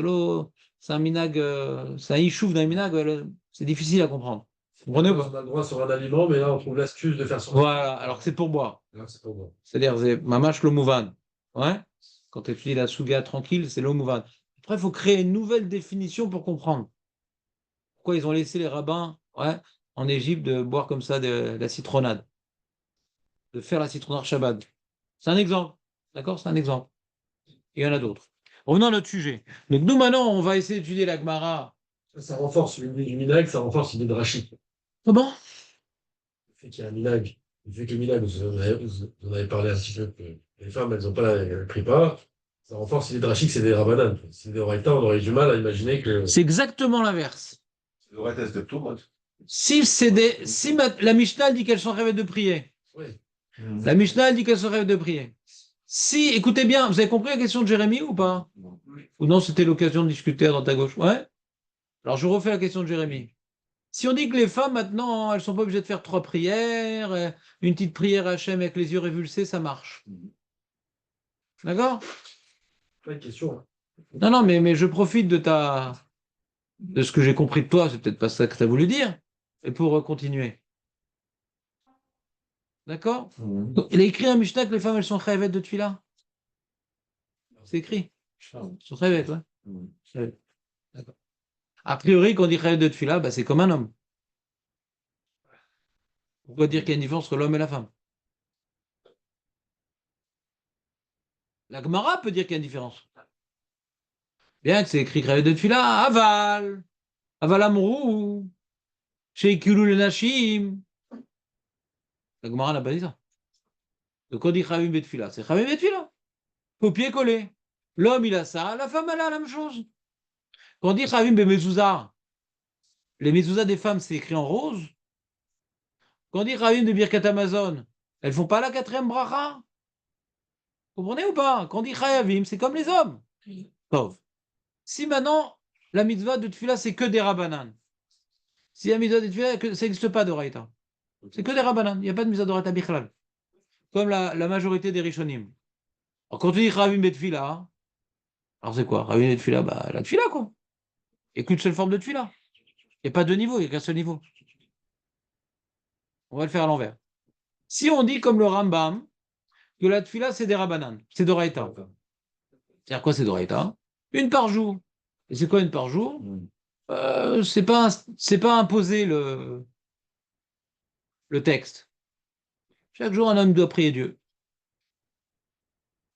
c'est un minag, c'est un ishouf d'un minag, ouais, c'est difficile à comprendre. Vous comprenez ou On pas? a le droit sur un aliment, mais là, on trouve l'astuce de faire son. Voilà, alors que c'est pour boire. Là, c'est pas bon. C'est-à-dire, c'est mamash l'omouvan. Ouais? Quand tu étudies la suga tranquille, c'est l'omouvan. Après, il faut créer une nouvelle définition pour comprendre. Pourquoi ils ont laissé les rabbins, ouais, en Égypte de boire comme ça de la citronnade, de faire la citronnade Shabbat. C'est un exemple. D'accord? C'est un exemple. Il y en a d'autres. Revenons à notre sujet. Donc, nous, maintenant, on va essayer d'étudier la Gemara. Ça renforce l'idée du minag, ça renforce l'idée de Rachid. Comment? Le fait qu'il y a un minag, le fait que le minag, vous en avez parlé un petit peu, que les femmes, elles ne prient pas. Ça renforce l'idée drachique, c'est des rabananes. Si des oraïta, on aurait du mal à imaginer que. C'est exactement l'inverse. Ça devrait être de tout. Si la Mishnah dit qu'elles sont rêvées de prier, Oui. la Mishnah elle dit qu'elles sont rêvées de prier. Si, écoutez bien, vous avez compris la question de Jérémie ou pas? Ou non, c'était l'occasion de discuter à droite à gauche. Ouais. Alors je refais la question de Jérémie. Si on dit que les femmes maintenant, elles sont pas obligées de faire 3 prières, une petite prière à Hachem avec les yeux révulsés, ça marche. D'accord? Pas de question. Hein. Non, non, mais je profite de ce que j'ai compris de toi, c'est peut-être pas ça que tu as voulu dire, et pour continuer. D'accord? Donc, il a écrit un Mishnah que les femmes, elles sont rêvettes de Tfila. C'est écrit. Elles sont rêvettes, ouais. Rêvettes. D'accord. A priori, quand on dit rêvette de Tfila, bah, c'est comme un homme. Pourquoi dire qu'il y a une différence entre l'homme et la femme? La Gemara peut dire qu'il y a une différence. Bien que c'est écrit rêvette de Tfila, aval amrou, sheikulu le nashim. La Gemara n'a pas dit ça. Donc quand on dit Chavim Betfila, c'est Chavim Betfila. Copier-coller. L'homme, il a ça, la femme, elle a la même chose. Quand on dit Chavim Bemezouza, les mezouza des femmes, c'est écrit en rose. Quand on dit Chavim de Birkat Amazon, elles font pas la 4e bracha. Vous comprenez ou pas? Quand on dit Chavim, c'est comme les hommes. Pauvre. Si maintenant, la mitzvah de Tfila, c'est que des rabanan. Si la mitzvah de Tfila, ça n'existe pas de Raïta. C'est que des rabanan. Il n'y a pas de mitzvah de Raïta Bichlal. Comme la majorité des Rishonim. Alors, quand tu dis Chavim Betfila, alors c'est quoi? Chavim Betfila, bah, la Tfila, quoi. Il n'y a qu'une seule forme de Tfila. Il n'y a pas deux niveaux, il n'y a qu'un seul niveau. On va le faire à l'envers. Si on dit comme le Rambam, que la Tfila, c'est des rabanan, c'est de Raïta. C'est-à-dire quoi, c'est de Raïta? Une par jour. Et c'est quoi une par jour? C'est pas imposer le texte. Chaque jour, un homme doit prier Dieu.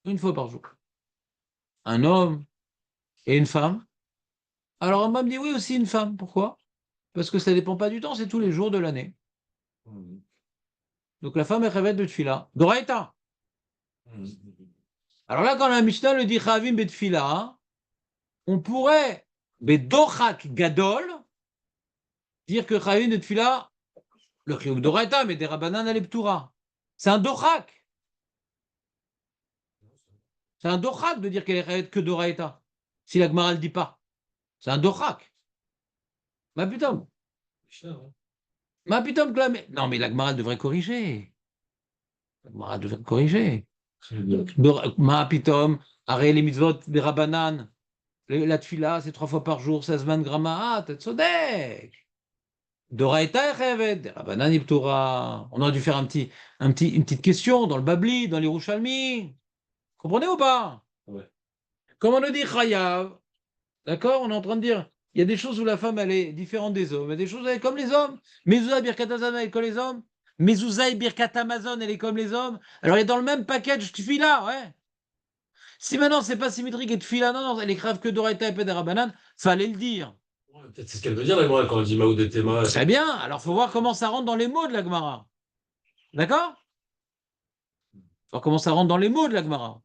Une fois par jour. Un homme et une femme. Alors, on me dit oui, aussi une femme. Pourquoi? Parce que ça ne dépend pas du temps, c'est tous les jours de l'année. Donc, la femme est rêvette de Tfila. Doraïta. Alors là, quand la Mishnah le dit Chavim Betfila, on pourrait, Bedochak Gadol, dire que Chavim de Tfila, le Chiyuv Doraïta, mais des Rabbanan Aleptura. C'est un Dochak. C'est un Dochak de dire qu'elle est rêvette que Doraïta. Si la Gemara ne le dit pas. C'est un Dochak. Ma putain. Ma putain, non, mais la Gemara devrait corriger. La Gemara devrait corriger. Ma pitom, arrête les mitzvot des Rabbanan. La tfila, c'est 3 fois par jour, 16 man gramma, t'es sodek. Doraïta et Revet, des Rabbanan Ibtura. On aurait dû faire une petite question dans le Babli, dans les Rouchalmi. Comprenez ou pas? Ouais. Comme on le dit Chayav, d'accord? On est en train de dire, il y a des choses où la femme, elle est différente des hommes. Il y a des choses, elle est comme les hommes. Mezouza Birkat Amazon, elle est comme les hommes. Mezouza Birkat Amazon, elle est comme les hommes. Alors, il y a dans le même package tfila, ouais. Si maintenant, c'est pas symétrique et tfila, non, elle est grave que Doraïta et Pedera Banane, fallait le dire. Ouais, peut-être c'est ce qu'elle veut dire, la Gemara, quand elle dit Maoud et Tema. Très bien, alors faut voir comment ça rentre dans les mots de la Gemara. D'accord? Faut voir comment ça rentre dans les mots de la Gemara.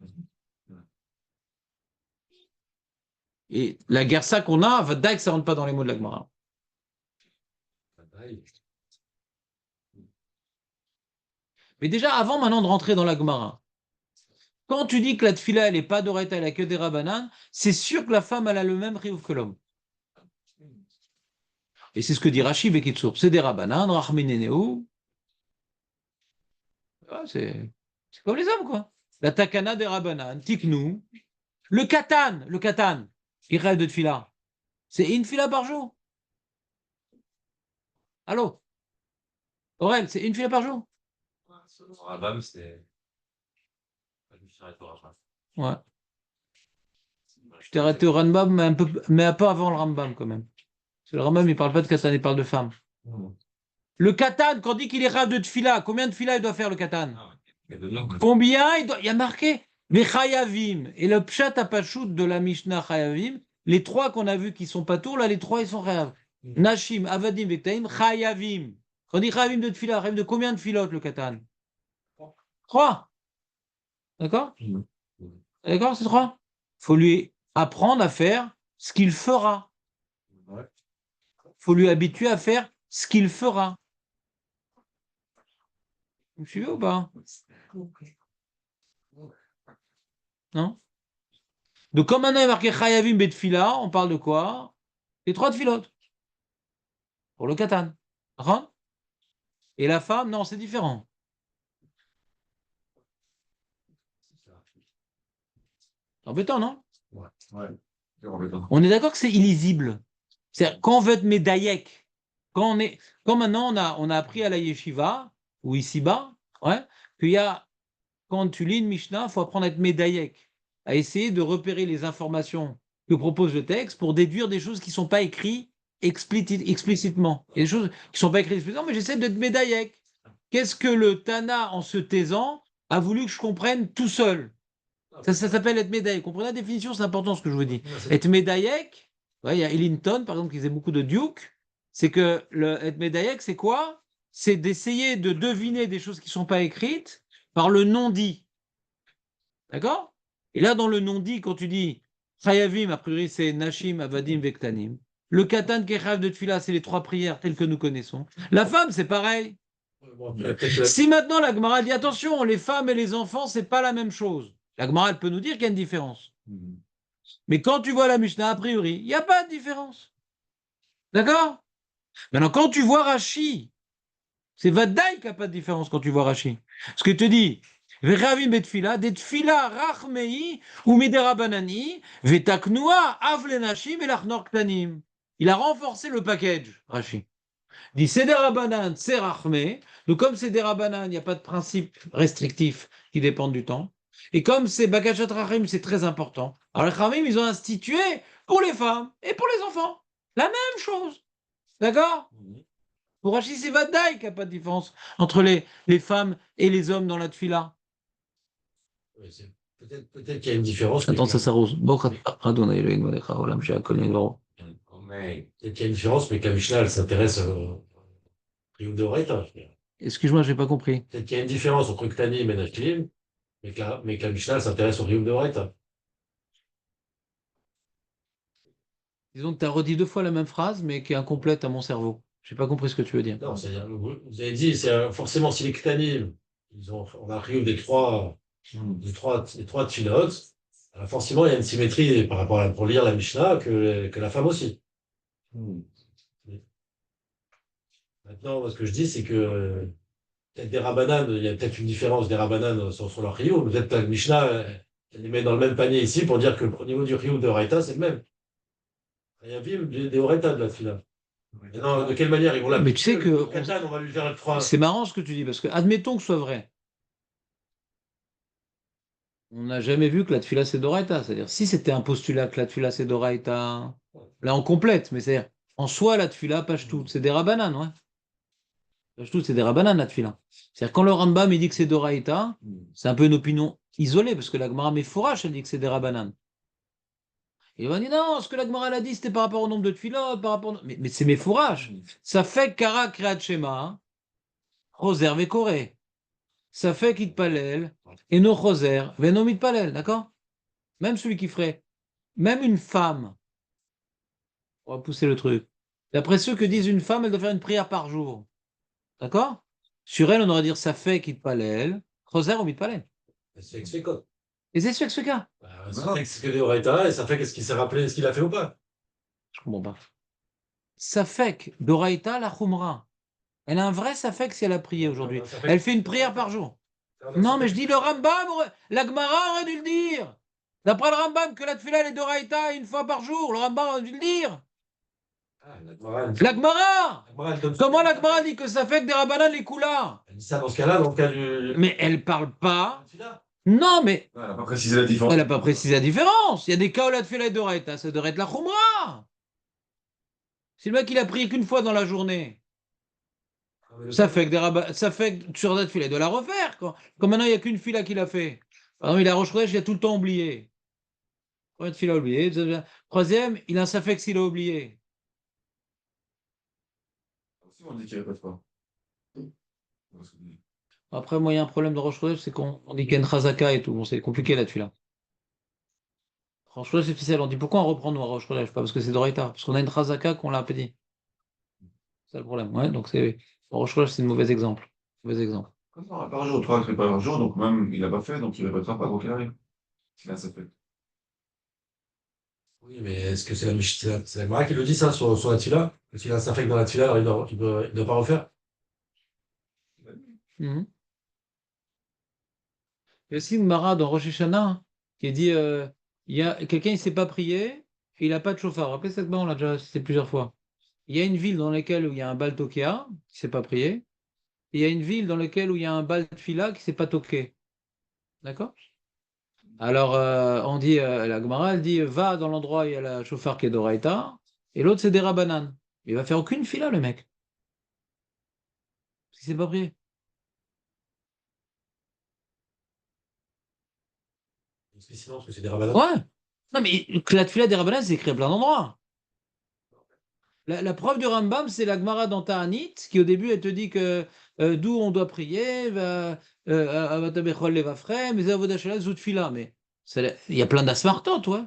Et la guerre qu'on a, va dire que ça rentre pas dans les mots de la Gemara. Mais déjà, avant maintenant de rentrer dans la Gemara, quand tu dis que la tfila, elle n'est pas d'Oraita, elle a que des rabanan, c'est sûr que la femme, elle a le même riouf que l'homme. Et c'est ce que dit Rashi Bekitsour. C'est des rabanan, rachmineneu. Ouais, c'est comme les hommes, quoi. La takana des rabanan, tiknou. Le katan, il rêve de tfila. C'est une fila par jour. Allô? Aurel, c'est une fila par jour? Selon Rambam, c'est. Ouais. Je t'ai arrêté au Rambam, mais un peu avant le Rambam, quand même. Parce que le Rambam, il ne parle pas de katan, il parle de femme. Le katan, quand on dit qu'il est rêve de tfila, combien de tfila il doit faire le katan? Combien il y a marqué les chayavim. Et le pshat apachut de la Mishnah chayavim, les 3 qu'on a vus qui sont pas tours, là, les 3, ils sont rêves. Nashim, avadim, vektaim, chayavim. Quand on dit chayavim de tfila, rêve de combien de filotes le katan? 3. D'accord? D'accord, c'est 3. faut lui apprendre à faire ce qu'il fera. Ouais. Faut lui habituer à faire ce qu'il fera. Vous me suivez ou pas? Non? Donc, comme maintenant il est marqué Chayavim Betfila, on parle de quoi? Les 3 tfilotes. Pour le katan. D'accord? Et la femme, non, c'est différent. C'est embêtant, non? Ouais. C'est embêtant. On est d'accord que c'est illisible. C'est-à-dire, quand on veut être médaillek, quand maintenant on a appris à la yeshiva, ou ici-bas, ouais, qu'il y a, quand tu lis une Mishnah, il faut apprendre à être médaillek, à essayer de repérer les informations que propose le texte pour déduire des choses qui ne sont pas écrites explicitement. Il y a des choses qui ne sont pas écrites explicitement, mais j'essaie d'être médaillek. Qu'est-ce que le Tana, en se taisant, a voulu que je comprenne tout seul? Ça s'appelle être médaillek. Comprenez la définition, c'est important ce que je vous dis. Être médaillek, ouais, il y a Ellington, par exemple, qui faisait beaucoup de Duke, c'est que être médaillek, c'est quoi? C'est d'essayer de deviner des choses qui ne sont pas écrites par le non-dit. D'accord? Et là, dans le non-dit, quand tu dis Chayavim, a priori, c'est Nashim, Avadim, Vektanim. Le Katan, Kechav de Tfila, c'est les 3 prières telles que nous connaissons. La femme, c'est pareil. Bon, peut-être Si maintenant la Gemara dit attention, les femmes et les enfants, c'est pas la même chose. La Gemara, elle peut nous dire qu'il y a une différence. Mais quand tu vois la Mishnah, a priori, il n'y a pas de différence. D'accord? Maintenant, quand tu vois Rashi, c'est Vadaï qu'il n'y a pas de différence quand tu vois Rashi. Parce que te dit, Vechavim betfila, det fila rachmei ou miderabanani, vetaknua avlenashim et lachnor ktanim. Il a renforcé le package, Rashi. Il dit, c'est des rabanan, c'est rachmei. Donc, comme c'est des rabanan, il n'y a pas de principe restrictif qui dépend du temps. Et comme c'est Bakachat Rachim, c'est très important. Alors les Khamim, ils ont institué pour les femmes et pour les enfants la même chose. D'accord? Pour Rachid, c'est Vadaï qu'il n'y a pas de différence entre les femmes et les hommes dans la tfila. oui, peut-être qu'il y a une différence. Attends, ça mais s'arrose. Adonai Elohim Melech haolam she'akol nivro. peut-être qu'il y a une différence, mais que la Mishnah, elle s'intéresse au Riyum de Horaïta. Excuse-moi, je n'ai pas compris. Peut-être qu'il y a une différence entre Ktanim et Nashlim, mais que la Mishnah, elle s'intéresse au Riyum de Horaïta. Disons que tu as redit 2 fois la même phrase, mais qui est incomplète à mon cerveau. Je n'ai pas compris ce que tu veux dire. Non, c'est-à-dire, vous avez dit, c'est forcément si les Ktanim, on a Riyum des trois tfilotes, alors forcément, il y a une symétrie par rapport pour lire la Mishnah que la femme aussi. Maintenant, moi, ce que je dis, c'est que peut-être des rabananes, il y a peut-être une différence des rabananes sur leur Riyum. Peut-être que la Mishnah, elle les met dans le même panier ici pour dire que au niveau du Riyum de Horaïta, c'est le même. Il y a Vim des Horaïta de la Tfila. Et non, de quelle manière ils vont l'appliquer? Mais tu sais que Le Katan, on va lui faire le 3. c'est marrant ce que tu dis, parce que admettons que ce soit vrai. On n'a jamais vu que la tfila c'est d'Oraita. C'est-à-dire, si c'était un postulat que la tfila c'est d'Oraita, là on complète, mais c'est-à-dire, en soi, la tfila, page tout, c'est des rabananes, ouais. Page tout, c'est des rabananes, la tfila. C'est-à-dire, quand le Rambam il dit que c'est d'Oraita, c'est un peu une opinion isolée, parce que la Gemara Mefourash, elle dit que c'est des rabananes. Et on va dire, non, ce que la Gemara elle a dit, c'était par rapport au nombre de tfilot, par rapport. Mais c'est Mefourash. Ça fait Kara Kreat Shema, Roser Vekoré. Ça fait Kitpalel, et no Roser, Veno Mitpalel, d'accord? Même celui qui ferait, même une femme, on va pousser le truc. D'après ceux que disent une femme, elle doit faire une prière par jour. D'accord? Sur elle, on aurait dire ça fait Kitpalel, Roser ou Mitpalel. C'est expliqué. Et c'est ce cas. Ça fait que c'est que des Horaïta, et ça fait qu'est-ce qu'il s'est rappelé, ce qu'il a fait ou pas. Je comprends pas. Safek, Doraïta, la Khumra. Elle a un vrai Safek si elle a prié aujourd'hui. Elle fait une prière par jour. Non, mais je dis le Rambam, la Gemara aurait dû le dire. D'après le Rambam, que la Tfila elle est Doraïta 1 fois par jour. Le Rambam aurait dû le dire. La Gemara. Comment la Gemara dit que ça fait que des Rabbanan les Kula? Elle dit ça dans ce cas-là, dans le cas du. Mais elle parle pas. Non, mais Elle n'a pas précisé la différence. elle n'a pas précisé la différence. Il y a des cas où la Tfila est Doraïta, ça devrait être la Khumra. Si le mec il a prié qu'une fois dans la journée, ça fait que des rabbins, ça fait que sur la Tfila il doit la refaire. Comme maintenant il n'y a qu'une fila qu'il a fait. Par exemple, il a Rosh Chodesh, il a tout le temps oublié. Première fila oublié. Troisième, il a un Safek s'il a oublié. Aussi, on dit qu'il répète pas. Après, moi, il y a un problème de Rosh Chodesh, c'est qu'on dit qu'il y a une Chazaka et tout. Bon, c'est compliqué là-dessus, là. Rosh Chodesh, c'est officiel. On dit pourquoi on reprend nous à Rosh Chodesh? Pas parce que c'est Doraita, parce qu'on a une Chazaka qu'on l'a un peu dit. C'est ça le problème. Ouais, donc c'est Rosh Chodesh, c'est un mauvais exemple. Mauvais exemple. Comme ça, par jour, 3 repas par jour, donc même, il n'a pas fait, donc il ne répétera pas, quoi qu'il arrive. Là, ça fait. Oui, mais est-ce que c'est la Mishnah, c'est la Gemara qui le dit ça sur la Tfila? S'il a un safek dans la Tfila, alors il doit pas refaire? Mhm. Il y a aussi une Mara dans Rosh Hashanah qui dit il y a quelqu'un, il ne sait pas prier, et il n'a pas de chauffard. Vous vous rappelez cette Mara, on l'a déjà cité plusieurs fois. Il y a une ville dans laquelle où il y a un Baal Tokea qui ne sait pas prier, et il y a une ville dans laquelle où il y a un Baal Tfila qui ne sait pas toquer. D'accord? Alors, on dit, la Gemara, elle dit va dans l'endroit où il y a la chauffard qui est d'Oraïta, et l'autre c'est des Rabbanan. Il va faire aucune fila, le mec. Parce qu'il ne sait pas prier. Spécialement parce que c'est des rabbinats. Ouais. Non, mais que la tfila des Rabbanan, c'est écrit à plein d'endroits. La preuve du Rambam, c'est la Gemara dans Ta'anit, qui au début, elle te dit que d'où on doit prier, Avatabechol Levafrem, mais Avodachala Zoutfila. Mais il y a plein d'asmartot, ouais.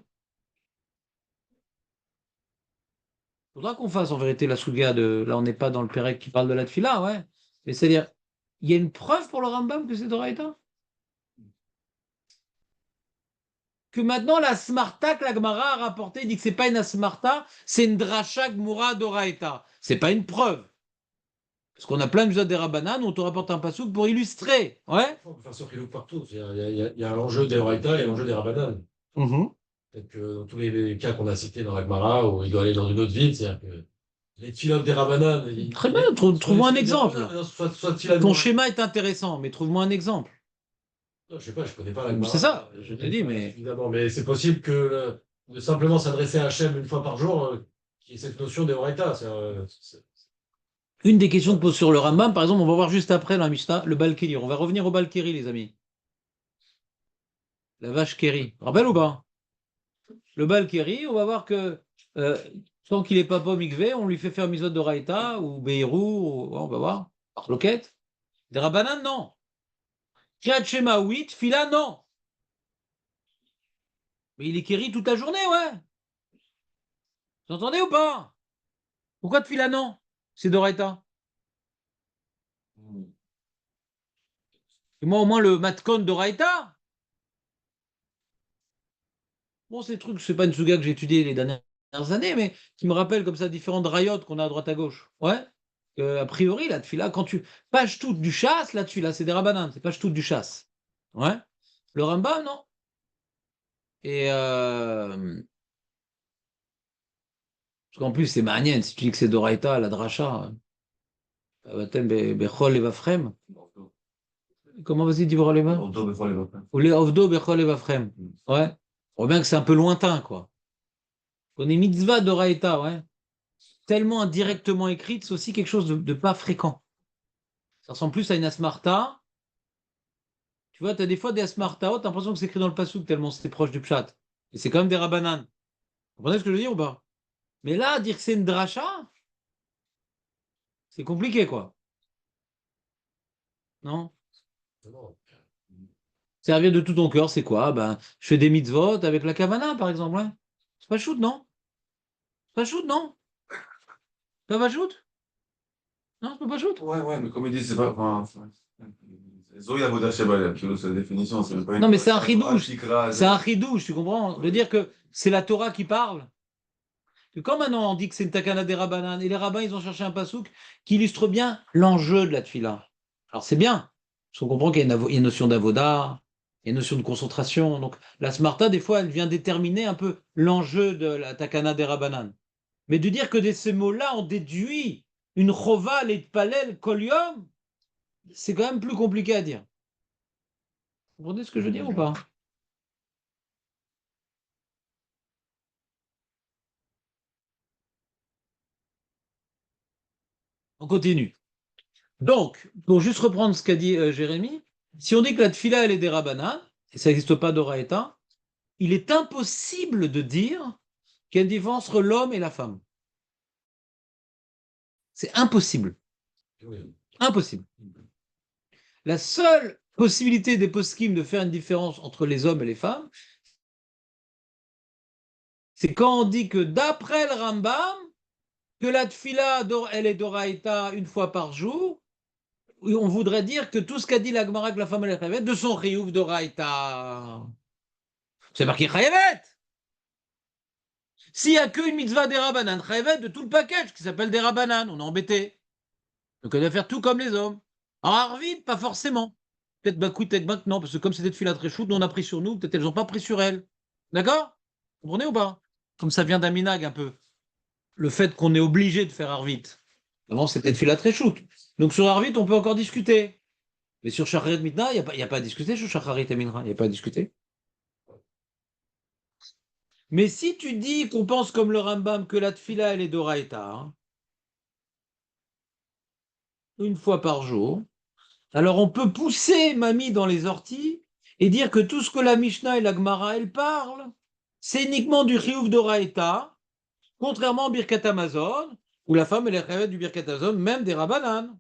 Faudra qu'on fasse en vérité la Souga de. Là, on n'est pas dans le Pérec qui parle de la tfila, ouais. Mais c'est-à-dire, il y a une preuve pour le Rambam que c'est Doraïta? Que maintenant, la Smarta que la Gemara a rapporté dit que c'est pas une Asmarta, c'est une Dracha Gmura Doraïta. C'est pas une preuve. Parce qu'on a plein d'épisodes des Rabbanan où on te rapporte un passouk pour illustrer. Ouais. On peut faire sur Khilou partout. Il y a l'enjeu des Horaïta et l'enjeu des Rabbanan. Peut-être que dans tous les cas qu'on a cités dans la Gemara, où il doit aller dans une autre ville, c'est-à-dire que les Tfilotes des Rabbanan. Très bien, trouve-moi un exemple. Soit Tfilat Ton schéma est intéressant, mais trouve-moi un exemple. Non, je sais pas, je connais pas la Gemara. C'est ça, je te dis, mais. Évidemment, mais c'est possible que de simplement s'adresser à Hachem une fois par jour, qu'il y ait cette notion des Horaïta. Une des questions que pose sur le Rambam, par exemple, on va voir juste après dans la Mishnah, le Balkiri. On va revenir au Balkiri, les amis. La vache Kéri. Rappelle ou pas? Le Balkiri, on va voir que tant qu'il est pas mikvé, on lui fait faire misot de Raïta ou Beirou, on va voir. Par loquette. Des Rabbanan, non. Kriyat Shema, oui. Tfila, non. Mais il est Kéri toute la journée, ouais. Vous entendez ou pas? Pourquoi Tfila, non? C'est Doraita. Et moi, au moins, le Matkon Doraita. Bon, ces trucs, c'est pas une souga que j'ai étudié les dernières années, mais qui me rappelle comme ça différentes rayottes qu'on a à droite à gauche. Ouais. A priori, la tfila, quand tu pages toute du chasse, la tfila, c'est des rabanans, c'est page toute du chasse. Ouais. Le Rambam, non. Et parce qu'en plus, c'est manienne, si tu dis que c'est Doraita, la dracha, Bechol et Vafrem. Comment vas-y, dis les mains? Ou les Ovdo, Bechol et Vafrem. Ouais. On voit bien que c'est un peu lointain, quoi. On est mitzvah Doraita, ouais. Tellement indirectement écrite, c'est aussi quelque chose de pas fréquent. Ça ressemble plus à une asmarta. Tu vois, tu as des fois des asmartaot, tu as l'impression que c'est écrit dans le pasouk tellement c'est proche du pshat. Et c'est quand même des rabbanan. Vous comprenez ce que je veux dire ou pas? Mais là, dire que c'est une dracha, c'est compliqué, quoi. Non? Servir de tout ton cœur, c'est quoi? Ben, je fais des mitzvot avec la kavana, par exemple. Ouais. C'est pas shoot, non? C'est pas shoot, non? Ça va shoot? Non, c'est pas shoot? Ouais, mais comme il dit, c'est pas. Enfin, Zoya Boda Shebal, c'est la définition, c'est pas une. Non, mais c'est un chidouche. Shikra, C'est un chidouche, tu comprends? De dire que c'est la Torah qui parle. Que quand maintenant on dit que c'est une takana des rabbanan, et les rabbins ils ont cherché un pasouk qui illustre bien l'enjeu de la tfila. Alors c'est bien, parce qu'on comprend qu'il y a une notion d'avoda, il y a une notion de concentration. Donc la smarta, des fois, elle vient déterminer un peu l'enjeu de la takana des rabbanan. Mais de dire que de ces mots-là, on déduit une choval et de palel kolium, c'est quand même plus compliqué à dire. Vous comprenez ce que je veux dire ou pas? On continue. Donc, pour juste reprendre ce qu'a dit Jérémy, si on dit que la tfila, elle est des rabbanan, et ça n'existe pas d'oraïta, il est impossible de dire qu'il y a une différence entre l'homme et la femme. C'est impossible. Impossible. La seule possibilité des poskim de faire une différence entre les hommes et les femmes, c'est quand on dit que d'après le Rambam, que la tfila, elle est d'oraïta une fois par jour, on voudrait dire que tout ce qu'a dit la Gemara que la femme elle est chayavet, de son chiyuv d'oraïta. C'est marqué chayavet. S'il n'y a qu'une mitzvah des Rabbanan, chayavet de tout le package qui s'appelle des Rabbanan, on est embêté. Donc elle doit faire tout comme les hommes. En Arvit, pas forcément. Peut-être Bakoui, peut-être Bak, non, parce que comme c'était de filat très chaude, nous on a pris sur nous, peut-être elles n'ont pas pris sur elles. D'accord? Vous comprenez ou pas? Comme ça vient d'un minag un peu. Le fait qu'on est obligé de faire Arvit. Avant, c'était de filat très chaude. Donc sur Arvit, on peut encore discuter. Mais sur Shacharit Mitna, il n'y a pas à discuter sur Shacharit et Minra. Il n'y a pas à discuter. Mais si tu dis qu'on pense comme le Rambam que la tfila, elle est d'oraïta, hein, une fois par jour, alors on peut pousser Mamie dans les orties et dire que tout ce que la Mishnah et la Gemara, elles parlent, c'est uniquement du chiyuv d'oraïta, contrairement au Birkat Amazon, où la femme, elle est rêvée du Birkat Amazon, même des Rabbanan.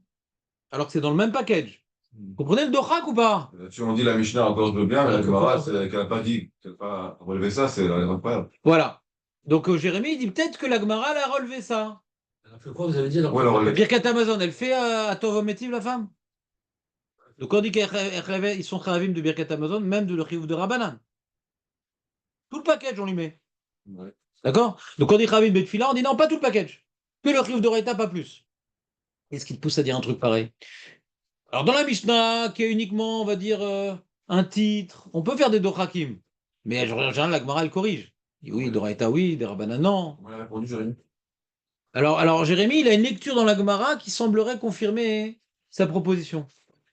Alors que c'est dans le même package. Vous comprenez le dochak ou pas? Si on dit la Mishnah encore de bien, mais la Gemara, qu'elle n'a pas dit, qu'elle n'a pas relevé ça, c'est incroyable. Voilà. Donc Jérémie, il dit peut-être que la Gemara, elle a relevé ça. Alors que quoi, vous avez dit alors, Ouais, alors, Le Birkat Amazon, elle fait à Tovométiv, la femme? Donc on dit qu'ils sont chavim de Birkat Amazon, même de le chiyuv de Rabbanan. Tout le package, on lui met. Ouais. D'accord? Donc on dit chavim de Tfila, on dit non, pas tout le package. Que le chiyuv de Raïta, pas plus. Qu'est-ce qui te pousse à dire un truc pareil? Alors dans la Mishnah, qui est uniquement, on va dire, un titre, on peut faire des dochakim. Mais en général, la Gemara, elle corrige. Il dit, oui, Doraïta, oui, des Rabbanan, non. on a répondu, Jérémy. Alors Jérémie, il a une lecture dans la Gemara qui semblerait confirmer sa proposition.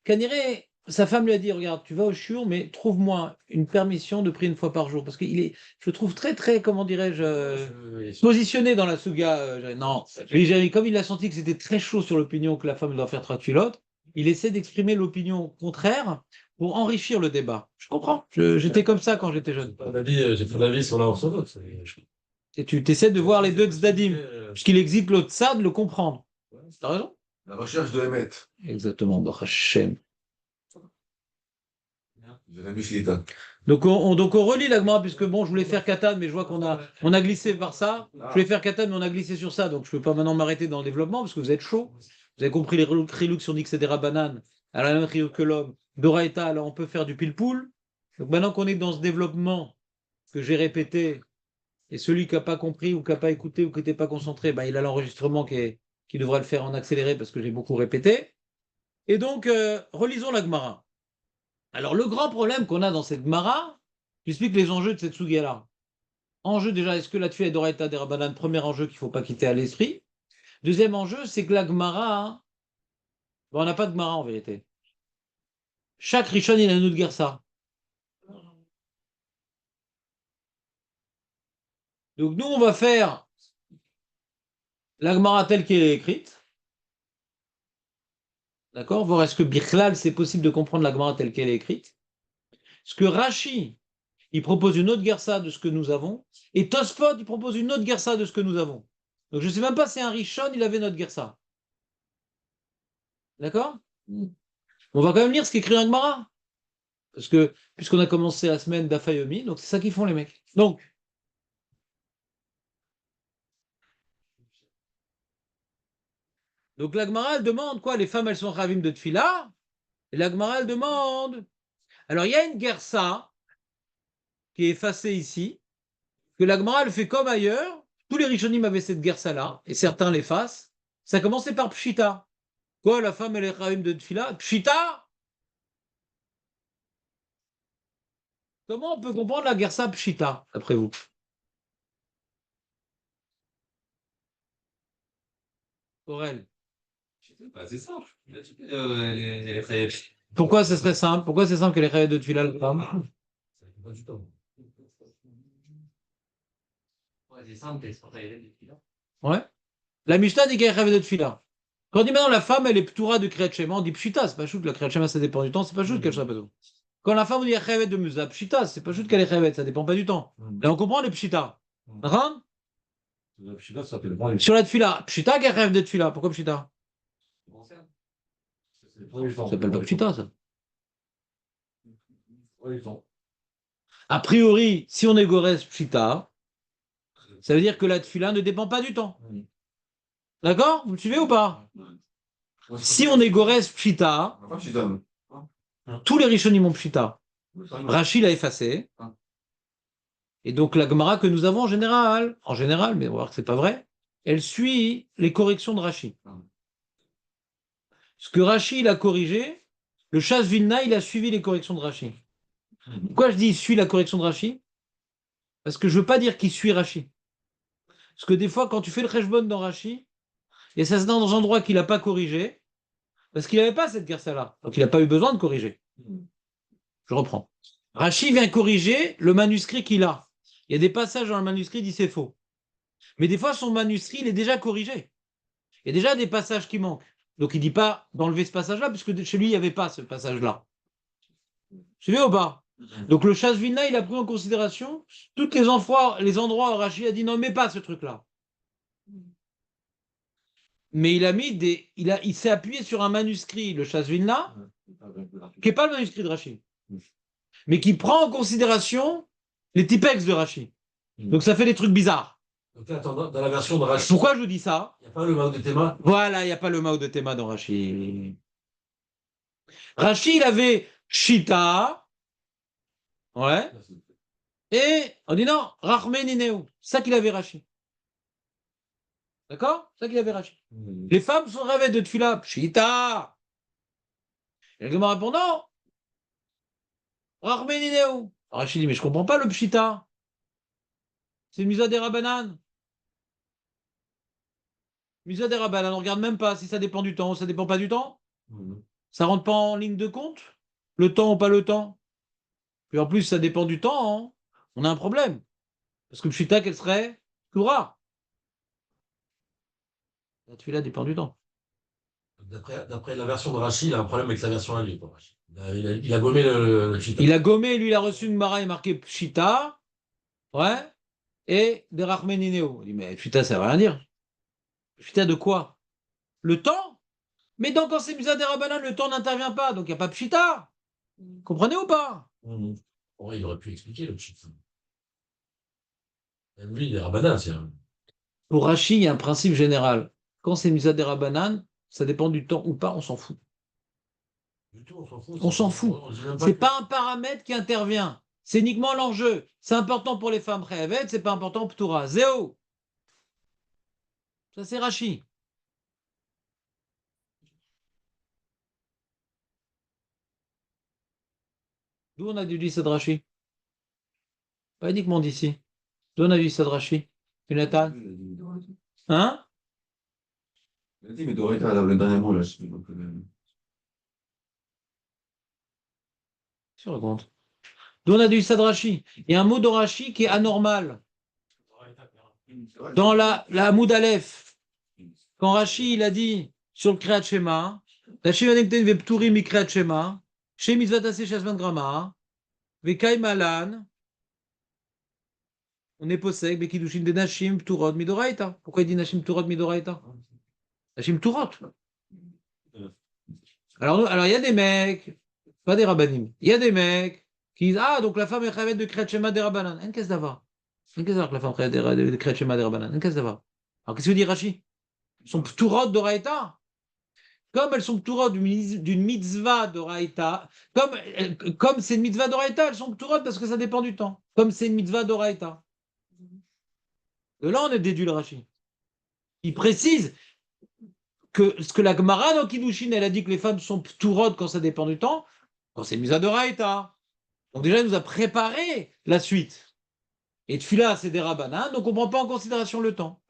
Kaniré, sa femme lui a dit, regarde, tu vas au shiur, mais trouve-moi une permission de prier une fois par jour. Parce qu'il est, je le trouve très, très, comment dirais-je, positionné dans la Souga. Non, lui, Jérémie, comme il a senti que c'était très chaud sur l'opinion que la femme doit faire Tratulote, il essaie d'exprimer l'opinion contraire pour enrichir le débat. Je comprends. J'étais comme ça quand j'étais jeune. j'ai pas d'avis sur l'un ou sur l'autre. Et tu essaies de voir les deux tzdadim. Puisqu'il existe l'autre tzad, le comprendre. T'as raison. La recherche de Hémet. Exactement, Baruch Hashem. Jérémy Shlita. Donc on relit la Gemara, puisque bon, je voulais faire Katan, mais je vois qu'on a glissé par ça. Je voulais faire Katan, mais on a glissé sur ça, donc je ne peux pas maintenant m'arrêter dans le développement, parce que vous êtes chaud. Vous avez compris les Khrilouk qui ont dit que c'est des Rabbanan, à la même Khrilouk que l'homme. Doraïta, alors on peut faire du pile-poule. Donc maintenant qu'on est dans ce développement que j'ai répété, et celui qui n'a pas compris ou qui n'a pas écouté ou qui n'était pas concentré, ben, il a l'enregistrement qui devra le faire en accéléré parce que j'ai beaucoup répété. Et donc, relisons la Gemara. Alors, le grand problème qu'on a dans cette Gemara, j'explique les enjeux de cette Sugia-là. Enjeu déjà, est-ce que la tuile est d'Oraïta des Rabbanan? Premier enjeu qu'il ne faut pas quitter à l'esprit. Deuxième enjeu, c'est que la Gemara, hein, ben, on n'a pas de Gemara en vérité. Chaque Rishon, il a une autre Gersa. Donc, nous, on va faire la Gemara telle qu'elle est écrite. D'accord? Voir est-ce que Bichlal, c'est possible de comprendre la Gemara telle qu'elle est écrite. Ce que Rashi, il propose une autre Gersa de ce que nous avons, et Tosfot, il propose une autre Gersa de ce que nous avons. Donc je ne sais même pas si un Rishon, il avait notre Gersa. D'accord? On va quand même lire ce qu'écrit un Gemara. Parce que, puisqu'on a commencé la semaine d'Afayomi, donc c'est ça qu'ils font les mecs. Donc la Gemara, elle demande quoi? Les femmes, elles sont ravim de Tfila. Et la Gemara, elle demande. Alors il y a une Gersa qui est effacée ici, que la Gemara, elle fait comme ailleurs. Tous les Rishonim avaient cette Gersa-là, et certains l'effacent. Ça a commencé par Pshita. Quoi, la femme, elle est ravim de Tfila? Pshita? Comment on peut comprendre la Gersa Pshita, d'après vous? Aurel. Bah, c'est simple. Elle est très. Pourquoi ce serait simple? Pourquoi c'est simple qu'elle est ravim de Tfila, la femme? Ça fait pas du temps. Ouais, c'est simple, elle se porte à l'élève depuis là. Ouais. La Mishnah dit qu'elle est ravim de Tfila. Quand on dit maintenant la femme, elle est ptoura de Kriyat Shema, on dit Pshita, c'est pas chouette, la Kriyat Shema, ça dépend du temps, c'est pas chouette qu'elle soit pas tout. Quand la femme, on dit Khavet de Musa, Pshita, c'est pas chouette qu'elle est Khavet, ça dépend pas du temps. Là, on comprend les Pshita. D'accord? La Pshita, ça s'appelle pas les Sur la Tfila, Pshita qui rêve de Tfila, pourquoi Pshita? Ça s'appelle pas Pshita, ça. A priori, si on est Gores Pshita, Ça veut dire que la tefila ne dépend pas du temps. Oui. D'accord? Vous me suivez ou pas? Ouais. Si on est Gores Pshita, On va pas chez Tom. tous les Rishonim ont Pshita. Ouais. Rachid l'a effacé. Et donc la Gemara que nous avons en général, mais on va voir que c'est pas vrai, elle suit les corrections de Rachid. Ce que Rachid il a corrigé, le Shas Vilna, il a suivi les corrections de Rachid. Pourquoi je dis il suit la correction de Rachid? Parce que je veux pas dire qu'il suit Rachid. Parce que des fois, quand tu fais le Cheshbon dans Rachid, et ça se dans un endroit qu'il n'a pas corrigé, parce qu'il n'avait pas cette gersa-là, donc il n'a pas eu besoin de corriger. Je reprends. Rachid vient corriger le manuscrit qu'il a. Il y a des passages dans le manuscrit, il dit c'est faux. Mais des fois, son manuscrit, il est déjà corrigé. Il y a déjà des passages qui manquent. Donc il ne dit pas d'enlever ce passage-là, puisque chez lui, il n'y avait pas ce passage-là. Tu veux ou pas? Donc le Shas Vilna, il a pris en considération tous les endroits où Rachid a dit non, mais pas ce truc-là. Mais il a mis il s'est appuyé sur un manuscrit, le Shas Vilna, qui n'est pas le manuscrit de Rachid, mais qui prend en considération les typex de Rachid. Donc ça fait des trucs bizarres. Donc là, attends, dans la version de Rachid, Pourquoi je vous dis ça? il n'y a pas le Mao de Théma. Voilà, il n'y a pas le Mao de Théma dans Rachid. Rachid, il avait Shita, ouais, et on dit non, Rachme Nineu. C'est ça qu'il avait Rachid. D'accord? C'est ça qu'il avait Rachid. Les femmes sont rêvées de Tfila, Pshita. Et le Gemara répond non, Rachme Nineu. Rachid dit mais je comprends pas le Pshita. C'est Musa des Rabanan. Musa des Rabanan, on regarde même pas si ça dépend du temps ou ça dépend pas du temps. Ça rentre pas en ligne de compte? Le temps ou pas le temps? Puis en plus, ça dépend du temps, hein. On a un problème. Parce que Pshita, quelle serait? Torah. La Tfila dépend du temps. D'après la version de Rachid, il a un problème avec sa version à lui. Quoi, Rachid. Il a gommé le Chita. Il a gommé, lui, il a reçu une Mara et marqué Pshita, ouais, et des Rachmenineo. Il dit, mais Pshita, ça veut rien dire. Pshita de quoi? Le temps? Mais donc, quand c'est Musa des Rabbanan, le temps n'intervient pas, donc il n'y a pas Pshita. Comprenez ou pas? Ouais, il aurait pu expliquer le Chita. Même lui, il est rabbin, c'est un. Pour Rashi, il y a un principe général. Quand c'est Musa des Rabbanan, ça dépend du temps ou pas, on s'en fout. Du tout, on s'en fout. On s'en fout. C'est pas un paramètre qui intervient. C'est uniquement l'enjeu. C'est important pour les femmes Réavet, c'est pas important pour Torah. Zéo. Ça, c'est Rashi. D'où on a déduit ça de Rashi? Pas uniquement d'ici. D'où on a déduit ça de Rashi? Jonathan? Hein? Il a dit, mais Dorita, le dernier mot, là, je sais pas. Tu racontes. D'où on a déduit ça de Rashi? Il y a un mot de Rashi qui est anormal. Dans la Hamoud Aleph, quand Rashi il a dit sur le Kriyat Shema, la Shivanekten Vepturi mi Kriyat Shema, chez Mitzvatase Shasman Grama, Vekai Malan, on est possède, Bekidushin de Nashim Pturot Midoraita. Pourquoi il dit Nashim Pturot Midoraita? Nashim Pturot. Alors il y a des mecs, pas des rabbanim, il y a des mecs qui disent ah, donc la femme est chayavet de Kriyat Shema des Rabbanan. En qu'est-ce d'avoir? En qu'est-ce d'avoir que la femme est de Kriyat Shema des Rabbanan? En qu'est-ce d'avoir? Alors qu'est-ce que dit Rashi? Ils sont Pturot d'Oraita. Comme elles sont Pturot d'une mitzvah d'Oraita, comme c'est une mitzvah d'Oraita, elles sont Pturot parce que ça dépend du temps. Comme c'est une mitzvah d'Oraita. De là, on est déduit le Rashi. Il précise que ce que la Gemara dans Kiddushin, elle a dit que les femmes sont Pturot quand ça dépend du temps, quand c'est une mitzvah d'Oraita. Donc déjà, il nous a préparé la suite. Et Tfila, c'est des Rabbanan, donc on ne prend pas en considération le temps.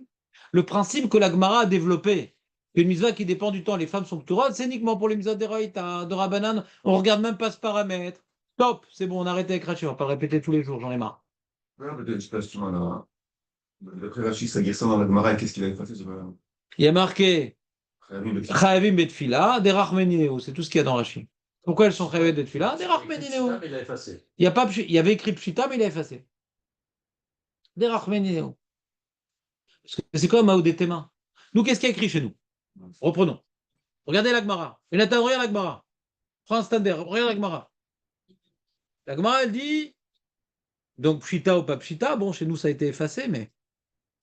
Le principe que la Gemara a développé, qu'une mitzvah qui dépend du temps, les femmes sont Pturot, c'est uniquement pour les mitzvahs de Rabbanan, on ne regarde même pas ce paramètre. Stop, c'est bon, on a arrêté avec Rashi, on ne va pas le répéter tous les jours, j'en ai marre. Ouais, peut-être, je sais pas, justement, là. D'après Rachid, ça guérissait dans la Gemara, qu'est-ce qu'il avait fait? Il y a marqué Chayavim Betfila. Chayavim Betfila, des Rachmenineo, c'est tout ce qu'il y a dans Rashi. Pourquoi elles sont Chayavim Betfila? Des Rachmenineo. Il a effacé. Il y avait écrit Pshita, mais il a effacé. Des Rachmenineo. Parce que c'est comme Maoudé Tema. Nous, qu'est-ce qu'il y a écrit chez nous? Reprenons. Regardez la Gemara. Et Nathan, regarde la Gemara. Prends un standard, regarde la Gemara. La Gemara, elle dit, donc Pshita ou pas Pshita, bon, chez nous, ça a été effacé, mais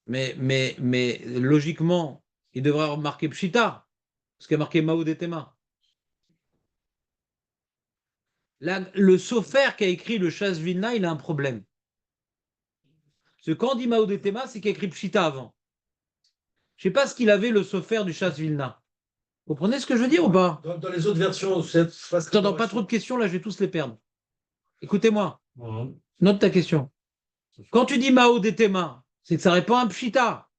Mais logiquement, il devrait avoir marqué Pshita, parce qu'il y a marqué Mao Detema. Le Sofer qui a écrit le Shas Vilna, il a un problème. Parce que quand on dit Mao Detema, c'est qu'il a écrit Pshita avant. Je ne sais pas ce qu'il avait le Sofer du Shas Vilna. Vous comprenez ce que je veux dire ou pas? Dans les autres versions, c'est Attends, pas trop de questions, là, je vais tous les perdre. Écoutez-moi, Mhm. note ta question. Quand tu dis Mao Detema, c'est que ça répond à un Pshita.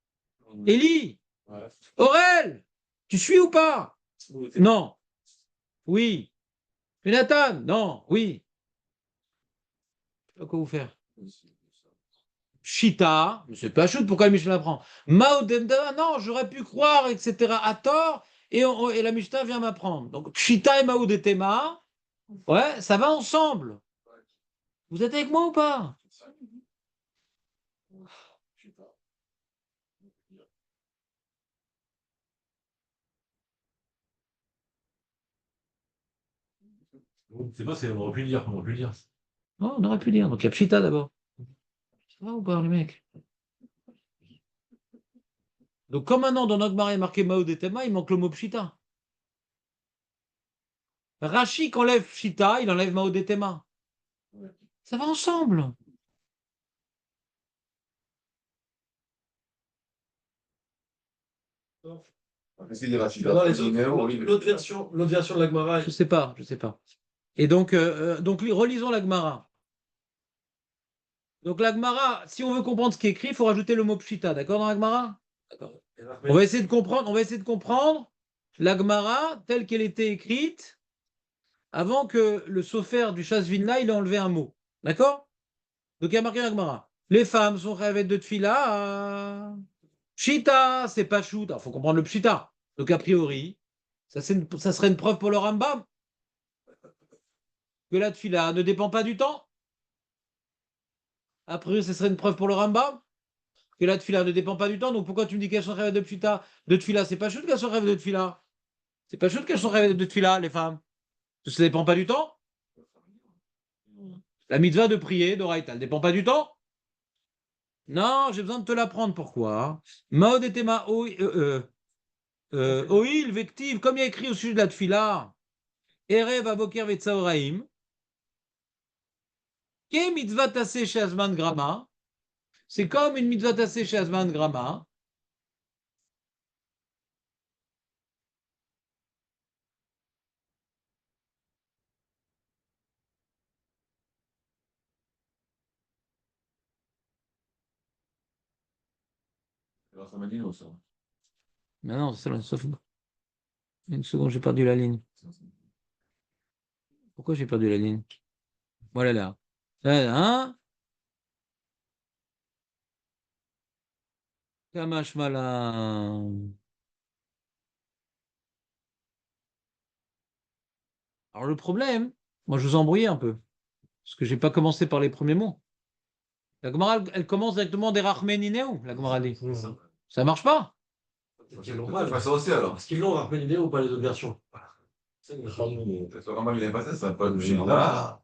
Eli, Ouais. Aurel, tu suis ou pas? Non. Oui. Jonathan, non. Oui. Je sais pas quoi vous faire. Pshita, mais c'est pas shoot, pourquoi la Mishnah l'apprend? Mao Detema, non, j'aurais pu croire, etc. à tort, et la Mishnah vient m'apprendre. Donc Pshita et Mao Detema, ouais, ça va ensemble. Vous êtes avec moi ou pas? C'est pas, on aurait pu le dire, on aurait pu le dire. Non, on aurait pu dire. Donc il y a Pshita d'abord. Ça va ou pas, les mecs? Donc comme maintenant dans notre marée marqué Mao Detema, il manque le mot Pshita. Rashi enlève Pshita, il enlève Mao Detema. Ça va ensemble. Est-ce qu'il est Rachida? Dans les autres, l'autre version de la Gemara, Je sais pas, je sais pas. Et donc relisons la Gemara. Donc la Gemara, si on veut comprendre ce qui est écrit, il faut rajouter le mot Pshita, d'accord dans la Gemara? D'accord. On va essayer de comprendre la Gemara telle qu'elle était écrite avant que le Sofer du Shas Vilna il ait enlevé un mot. D'accord? Donc il y a marqué dans la Gemara. Les femmes sont rêvettes de Tfila. Pshita, c'est pas shoot. Il faut comprendre le Pshita. Donc a priori, ça serait une preuve pour le Rambam que la Tfila ne dépend pas du temps. A priori, ce serait une preuve pour le Rambam que la Tfila ne dépend pas du temps. Donc pourquoi tu me dis qu'elles sont rêvettes de Pshita, de Tfila? C'est pas shoot qu'elles sont rêvettes de Tfila. C'est pas shoot qu'elles sont rêvettes de Tfila, les femmes. Ça ne dépend pas du temps. La mitzvah de prier, d'Oraita, elle ne dépend pas du temps. Non, j'ai besoin de te l'apprendre. Pourquoi? Maod et Tema Oil, Vective, comme il y a écrit au sujet de la Tfila, Erev Avoker Vetsaoraim, Ke mitzvah tassé chez Azman Grama, c'est comme une mitzvah tassé chez Azman Grama. Ça m'a dit non, ça. Mais non, c'est sauf une seconde, j'ai perdu la ligne. Pourquoi j'ai perdu la ligne? Voilà là. Hein? Kamash Malan. Alors le problème, moi je vous embrouille un peu, parce que j'ai pas commencé par les premiers mots. La Gemara, elle commence directement des Rachmenineu, la Gemara dit. Ça marche pas. peut-être qu'ils l'ont On mal. va faire ça aussi alors. Est-ce qu'ils l'ont rappelé l'idée ou pas les autres versions? C'est une Peut-être que Rambam il est passé, ça va pas bouger. Rambam, Là,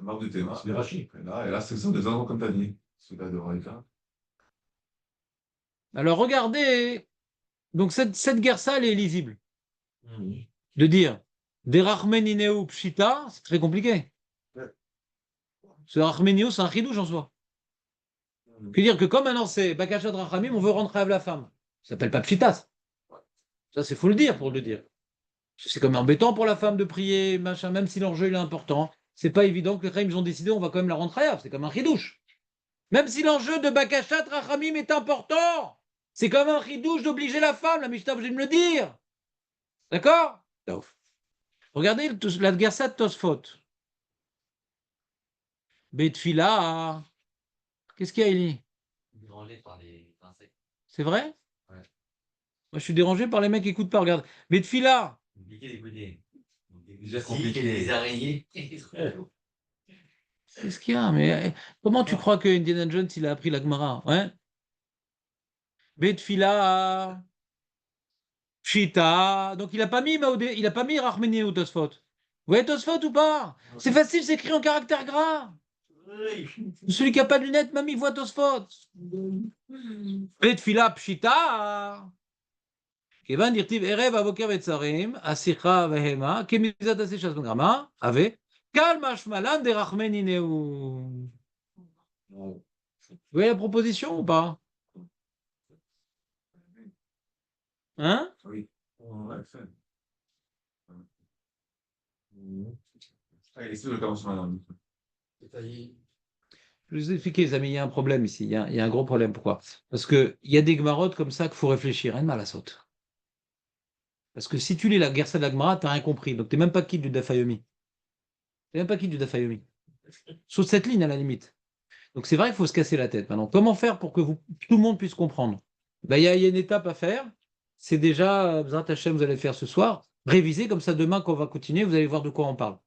marque de Théma. C'est des rachis. Et là, c'est des enfants comme t'as dit. Celui-là de Raïka. Alors regardez, donc cette guerre-ça, elle est lisible. Mhm. De dire des Rachmenineu Pshita, c'est très compliqué. Ouais. Ce Rachmenineu, c'est un chidouche en soi. Que dire que comme maintenant c'est Bakachat Rachamim, on veut rendre rêve la femme. Ça s'appelle pas Pshitas. Ça, c'est faut le dire pour le dire. C'est comme embêtant pour la femme de prier, machin, même si l'enjeu il est important. C'est pas évident que les Chaim ont décidé, on va quand même la rendre rêve. C'est comme un chidouche. Même si l'enjeu de Bakachat Rachamim est important, c'est comme un chidouche d'obliger la femme. La Mishnah vous de me le dire. D'accord? Regardez la Gersat Tosfot. Betfila. Qu'est-ce qu'il y a, Eli? Dérangé par les insectes. C'est vrai? Ouais. Moi, je suis dérangé par les mecs qui écoutent pas. Regarde. Betfila. Compliqué d'écouter. Donc, des Déjà moustiques, compliqué. des araignées. Qu'est-ce qu'il y a? Mais comment tu crois que Indiana Jones, il a appris la Gemara? Ouais? Betfila. Pshita. Donc, il a pas mis il a pas mis Rachmeni ou Tosfot. Vous voyez Tosfot ou pas? C'est facile, c'est écrit en caractère gras. Celui qui n'a pas de lunettes, même il voit Tosfot. Betfila pshita. כיוון דכתיב ערב הבוקר וצרים, השיחה והמה, כמזת עשה ש"ס בגרמה, הווה, קל משמע לן דרחמני נאו. Vous voyez la proposition ou pas? Hein? Oui. Ouais, fait. Ah, il explique le commencement maintenant. Je vais vous expliquer, les amis, il y a un problème ici. Il y a un gros problème. Pourquoi? Parce qu'il y a des Gemarotes comme ça qu'il faut réfléchir. Rien de mal à sauter. Parce que si tu lis la Gersa de la Gemara, tu n'as rien compris. Donc, tu n'es même pas quitte du Dafayomi. Tu n'es même pas quitte du Dafayomi. Saute cette ligne à la limite. Donc, c'est vrai qu'il faut se casser la tête. Maintenant, comment faire pour que tout le monde puisse comprendre? Ben, il y a une étape à faire. C'est déjà, B'ezrat Hashem, vous allez le faire ce soir. Réviser, comme ça, demain, quand on va continuer, vous allez voir de quoi on parle.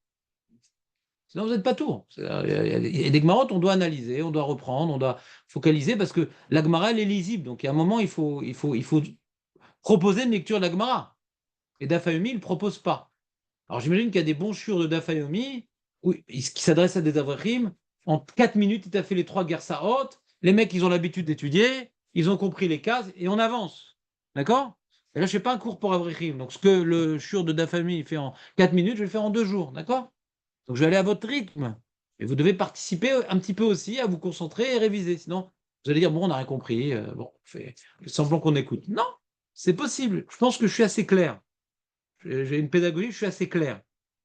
Sinon, vous n'êtes pas tout. Il y a des Gemarotes, on doit analyser, on doit reprendre, on doit focaliser, parce que la Gemara, elle est lisible. Donc, il y a un moment, il faut proposer une lecture de la Gemara. Et Dafayomi, il ne propose pas. Alors, j'imagine qu'il y a des bons churs de Dafayomi qui s'adressent à des Avrechim. En 4 minutes, il t'a fait les 3 Gersaot. Les mecs, ils ont l'habitude d'étudier, ils ont compris les cases, et on avance. D'accord? Et là, je ne fais pas un cours pour Avrechim. Donc, ce que le chur de Dafayomi fait en 4 minutes, je vais le faire en 2 jours. D'accord? Donc, je vais aller à votre rythme. Et vous devez participer un petit peu aussi à vous concentrer et réviser. Sinon, vous allez dire, bon, on n'a rien compris. Bon, on fait semblant qu'on écoute. Non, c'est possible. Je pense que je suis assez clair. J'ai une pédagogie, je suis assez clair.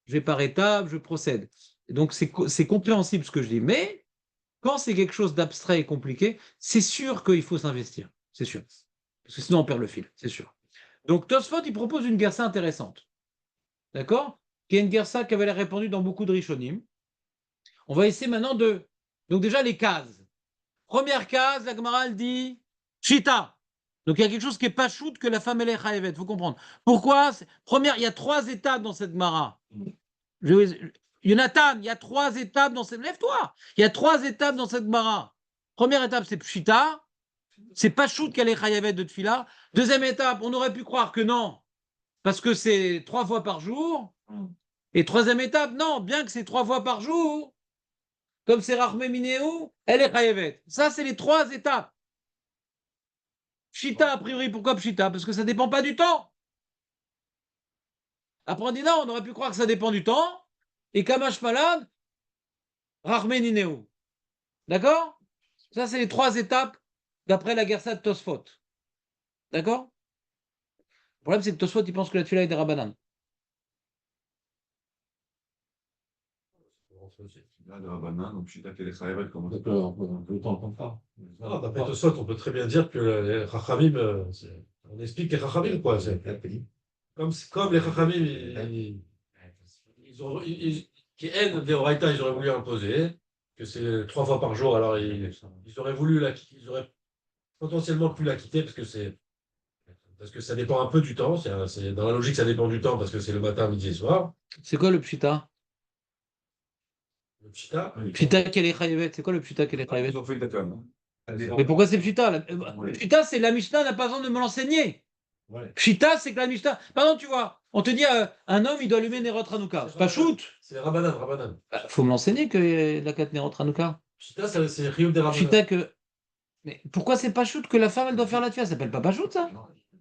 Je vais par étapes, je procède. Et donc, c'est compréhensible ce que je dis. Mais quand c'est quelque chose d'abstrait et compliqué, c'est sûr qu'il faut s'investir. C'est sûr. Parce que sinon, on perd le fil. C'est sûr. Donc, Tosfot, il propose une gersa intéressante. D'accord? Qui est une gersa qui avait l'air répandue dans beaucoup de Rishonim. On va essayer maintenant de... Donc, déjà, les cases. Première case, la Gemara, elle dit Shita. Donc, il y a quelque chose qui n'est pas shoot que la femme, elle est chayevet. Il faut comprendre. Pourquoi? Première, il y a 3 étapes dans cette Gemara. Jonathan, il y a 3 étapes dans cette... Lève-toi. Il y a 3 étapes dans cette Gemara. Première étape, c'est Pshita. C'est pas shoot qu'elle est chayevet de Tfila. Deuxième étape, on aurait pu croire que non. Parce que c'est 3 fois par jour. Et troisième étape, non. Bien que c'est 3 fois par jour, comme c'est Rachmé Minéou, elle est chayevet. Ça, c'est les 3 étapes. Pshita, a priori, pourquoi Pshita? Parce que ça ne dépend pas du temps. Après, on dit non, on aurait pu croire que ça dépend du temps. Et Kamash Malad, Rachmé Ninéou. D'accord? Ça, c'est les 3 étapes d'après la Gersa de Tosfot. D'accord? Le problème, c'est que Tosfot, il pense que la Tfila est des Rabbanan. Là, de Rabbanan, donc je suis d'accord, les Chayavet, comment ça On peut le temps comme ça. Ah, d'après Tosfot, on peut très bien dire que les Chachamim, on explique les Chachamim, quoi. Comme les Chachamim, qui haine des Oraïta, ils auraient voulu imposer, que c'est 3 fois par jour, alors ils auraient voulu ils auraient potentiellement pu la quitter parce que ça dépend un peu du temps. C'est dans la logique, ça dépend du temps parce que c'est le matin, midi et soir. C'est quoi le Pshita? Le Pshita, Pshita qu'elle est chayevet. C'est quoi le Pshita qu'elle est chayevet? Ils ont fait le Dakar. Mais pourquoi c'est Pshita? Pshita, c'est la Mishnah n'a pas besoin de me l'enseigner. Ouais. Pshita, c'est que la Mishnah. Pardon, tu vois, on te dit un homme, il doit allumer Nerot Hanouka. C'est pas shoot. c'est Rabbanan. Faut me l'enseigner que la 4 Nerot Hanouka. Pshita, c'est Riyub des Rabbanan. Pshita que. Mais pourquoi c'est pas shoot que la femme, elle doit faire la tfila? Ça s'appelle pas shoot, ça?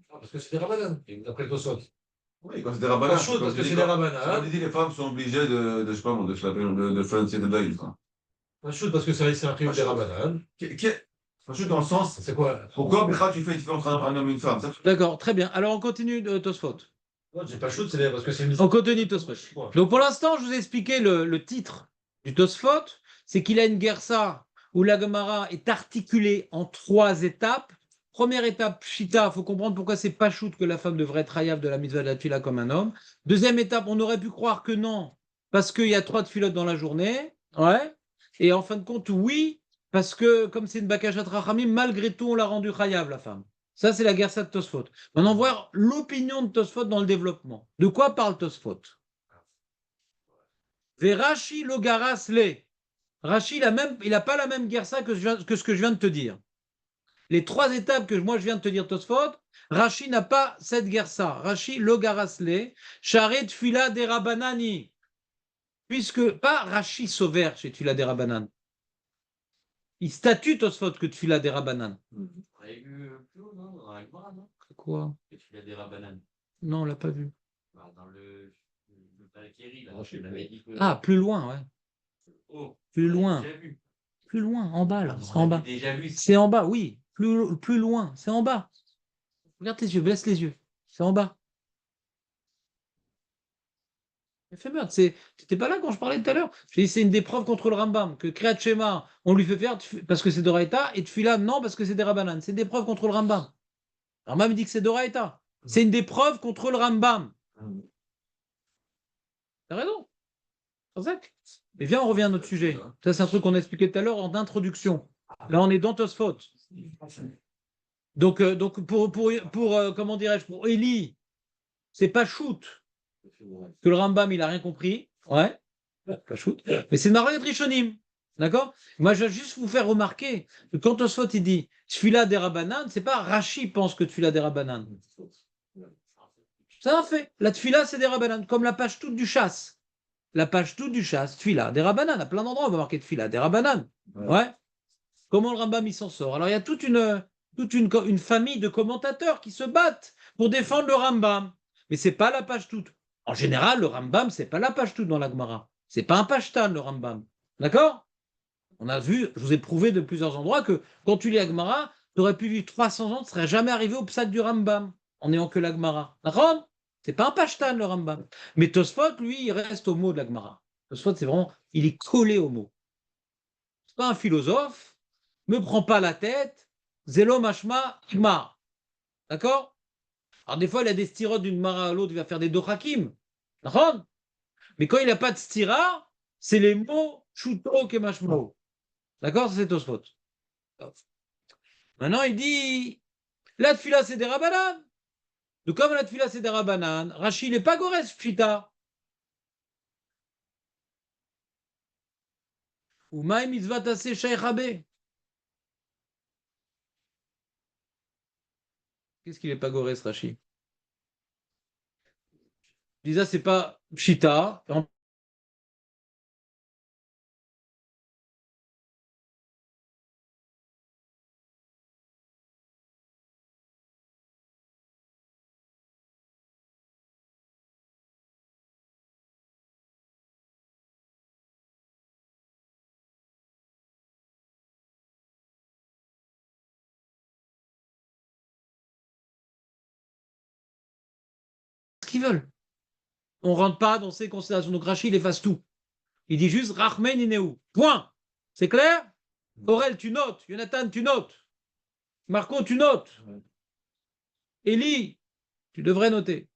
Parce que c'est des Rabbanan, d'après le Tosfot. Oui, quand c'est des Rabbanan. Pas chaud, parce que c'est des Rabbanan. On dit les femmes sont obligées je sais pas, de faire un de deuil. Pas chaud parce que c'est un Riyub des Rabbanan. Pas chaud dans le sens. C'est quoi? Pourquoi tu fais entre un homme et une femme? D'accord, très bien. Alors on continue de Tosfot. Non, j'ai pas chaud, c'est parce que c'est une On continue Tosfot. Donc pour l'instant, je vous ai expliqué le titre du Tosfot, c'est qu'il a une gersa où la Gemara est articulée en 3 étapes. Première étape, Pshita, il faut comprendre pourquoi c'est pas shoot que la femme devrait être hayav de la mitzvah de la tfila comme un homme. Deuxième étape, on aurait pu croire que non, parce qu'il y a 3 tfilotes dans la journée. Ouais. Et en fin de compte, oui, parce que comme c'est une bakashat rachamim, malgré tout, on l'a rendu hayav, la femme. Ça, c'est la gersa de Tosfot. Maintenant, voir l'opinion de Tosfot dans le développement. De quoi parle Tosfot? Rashi logaras le. Rashi, il n'a pas la même gersa que ce que je viens de te dire. Les 3 étapes que moi je viens de te dire, Tosfot, Rashi n'a pas cette gersa. Rashi logarasle, sharet fila des rabanani. Puisque, pas Rashi sauver chez Tfila des Rabanan. Il statue Tosfot que Tfila des Rabbanan. On avait vu plus haut, non? Dans la Gemara, non? Quoi? Que tu as des rabananes. Non, on l'a pas vu. Bah, dans le Valkyrie, là, Ah, je je l'avais dit que. Ah, plus loin, ouais. Oh, Plus on l'a loin. déjà vu. Plus loin, en bas, là. C'est On en l'avait bas. déjà vu. C'est en bas, oui. Plus loin, c'est en bas. Regarde tes yeux, baisse les yeux. C'est en bas. Fais meurtre. T'étais pas là quand je parlais tout à l'heure. J'ai dit c'est une des preuves contre le Rambam que Kriyat Shema, on lui fait faire parce que c'est Doraïta et Tfila non parce que c'est des Rabbanan. C'est des preuves contre le Rambam. Le Rambam dit que c'est Doraïta. C'est une des preuves contre le Rambam. T'as raison. Razak. Mais viens, on revient à notre sujet. Ça, c'est un truc qu'on a expliqué tout à l'heure en introduction. Là, on est dans Tosfot. Donc comment dirais-je, pour Eli, c'est pas shoot que le Rambam, il a rien compris. Ouais, pas shoot. Mais c'est Maroyat Rishonim. D'accord? Moi, je vais juste vous faire remarquer que quand Tosfot, il dit Tfila des Rabbanan, c'est pas Rashi pense que Tfila des Rabbanan. C'est un fait. La Tfila, c'est des Rabbanan, comme la page toute du chasse. La page toute du chasse, Tfila, des Rabbanan. À plein d'endroits, on va marquer Tfila, des Rabbanan. Ouais. Comment le Rambam il s'en sort? Alors, il y a toute une famille de commentateurs qui se battent pour défendre le Rambam. Mais c'est pas la page toute. En général, le Rambam, c'est pas la page toute dans la Gemara. C'est pas un pashtan, le Rambam. D'accord? On a vu, je vous ai prouvé de plusieurs endroits que quand tu lis la Gemara, tu aurais pu vivre 300 ans, tu ne serais jamais arrivé au psat du Rambam en n'ayant que la Gemara. D'accord? C'est pas un pashtan, le Rambam. Mais Tosfot, lui, il reste au mot de la Gemara. Tosfot, c'est vraiment, il est collé au mot. C'est pas un philosophe, me prends pas la tête, zélo mashma gmar. D'accord? Alors des fois, il a des styrotes d'une mara à l'autre, il va faire des dochakim. D'accord? Mais quand il n'a pas de styra, c'est les mots chuto ke mashmo. D'accord? Ça, c'est Tosfot. Maintenant, il dit, la tfila, c'est des rabanan. Donc, comme la tfila, c'est des rabanan, Rashi, il n'est pas gores pshita. Ou maï mitzvah taseh shaykhabe. Qu'est-ce qu'il n'est pas gores, Rashi? Il dit, ça, c'est pas pshita. Ce qu'ils veulent. On ne rentre pas dans ces considérations. Donc Rachid, il efface tout. Il dit juste Rachmen Inéou. Point. C'est clair? Aurel, tu notes. Jonathan, tu notes. Marco, tu notes. Eli, tu devrais noter.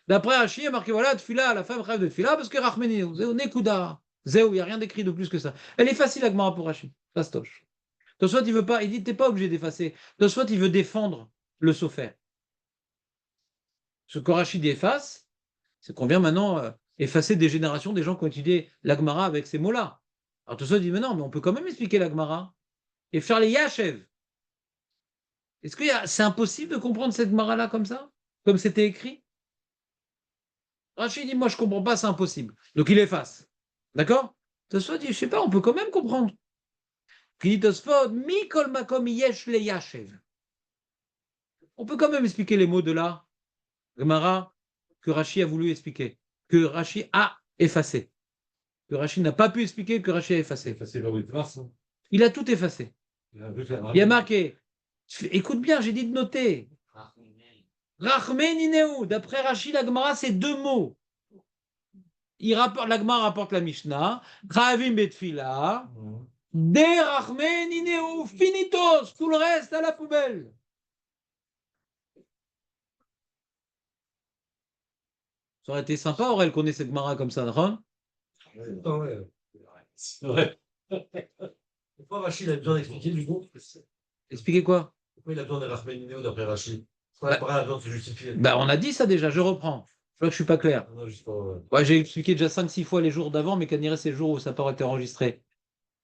D'après Rachid, il y a marqué voilà, Tfila, la femme rêve de Tfila parce que Rachmen Inéou. Zéou, Nekuda. Zéou, il n'y a rien d'écrit de plus que ça. Elle est facile à Gemara pour Rachid. Fastoche. Tosfot, il veut pas. Il dit t'es pas obligé d'effacer. Tosfot, il veut défendre le Sofer. Ce que Rachid efface, c'est qu'on vient maintenant effacer des générations des gens qui ont étudié l'Agmara avec ces mots-là. Alors tout ça dit, mais non, mais on peut quand même expliquer l'Agmara et faire les Yachev. Est-ce que c'est impossible de comprendre cette Gemara-là comme ça? Comme c'était écrit? Rachid dit, moi je ne comprends pas, c'est impossible. Donc il efface. D'accord? Tosfot dit, je ne sais pas, on peut quand même comprendre. Puis dit Tosfot, mi kol makom yesh le Yachev. On peut quand même expliquer les mots de la Gemara que Rachid a voulu expliquer, que Rachid a effacé. Que Rachid n'a pas pu expliquer, que Rachid a effacé. Il a tout effacé. Il y a marqué, écoute bien, j'ai dit de noter. Rachmen Inéou. D'après Rachid, la Gemara, c'est deux mots. La Gemara rapporte la Mishnah. Chavim betfila. De Rachmen Inéou. Finitos. Tout le reste à la poubelle. Ça aurait été sympa, Aurel, qu'on ait cette Gemara comme ça, non? Ouais. C'est vrai. Pourquoi Rachid a besoin d'expliquer du coup? Expliquez quoi? Pourquoi il a besoin de Rachel Ninéo d'après Rachid? Pourquoi il a besoin de se justifier? On a dit ça déjà, je reprends. Je vois que je suis pas clair. Non, juste pour, Ouais, j'ai expliqué déjà 5-6 fois les jours d'avant, mais Caniré, c'est le jour où ça n'a pas été enregistré.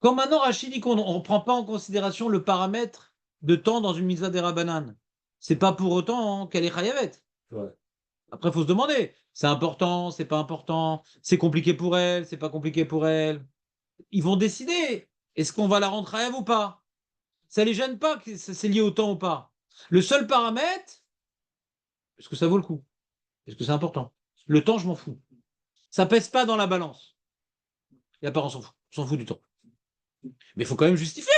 Quand maintenant Rachid dit qu'on ne prend pas en considération le paramètre de temps dans une mitzvah des Rabbanan, c'est pas pour autant qu'elle est chayavet. Ouais. Après, il faut se demander, c'est important, c'est pas important, c'est compliqué pour elle, c'est pas compliqué pour elle. Ils vont décider. est-ce qu'on va la rendre chayav ou pas? Ça les gêne pas que c'est lié au temps ou pas? Le seul paramètre, est-ce que ça vaut le coup? Est-ce que c'est important? Le temps, je m'en fous. Ça pèse pas dans la balance. Il y a pas, on s'en fout du temps. Mais il faut quand même justifier.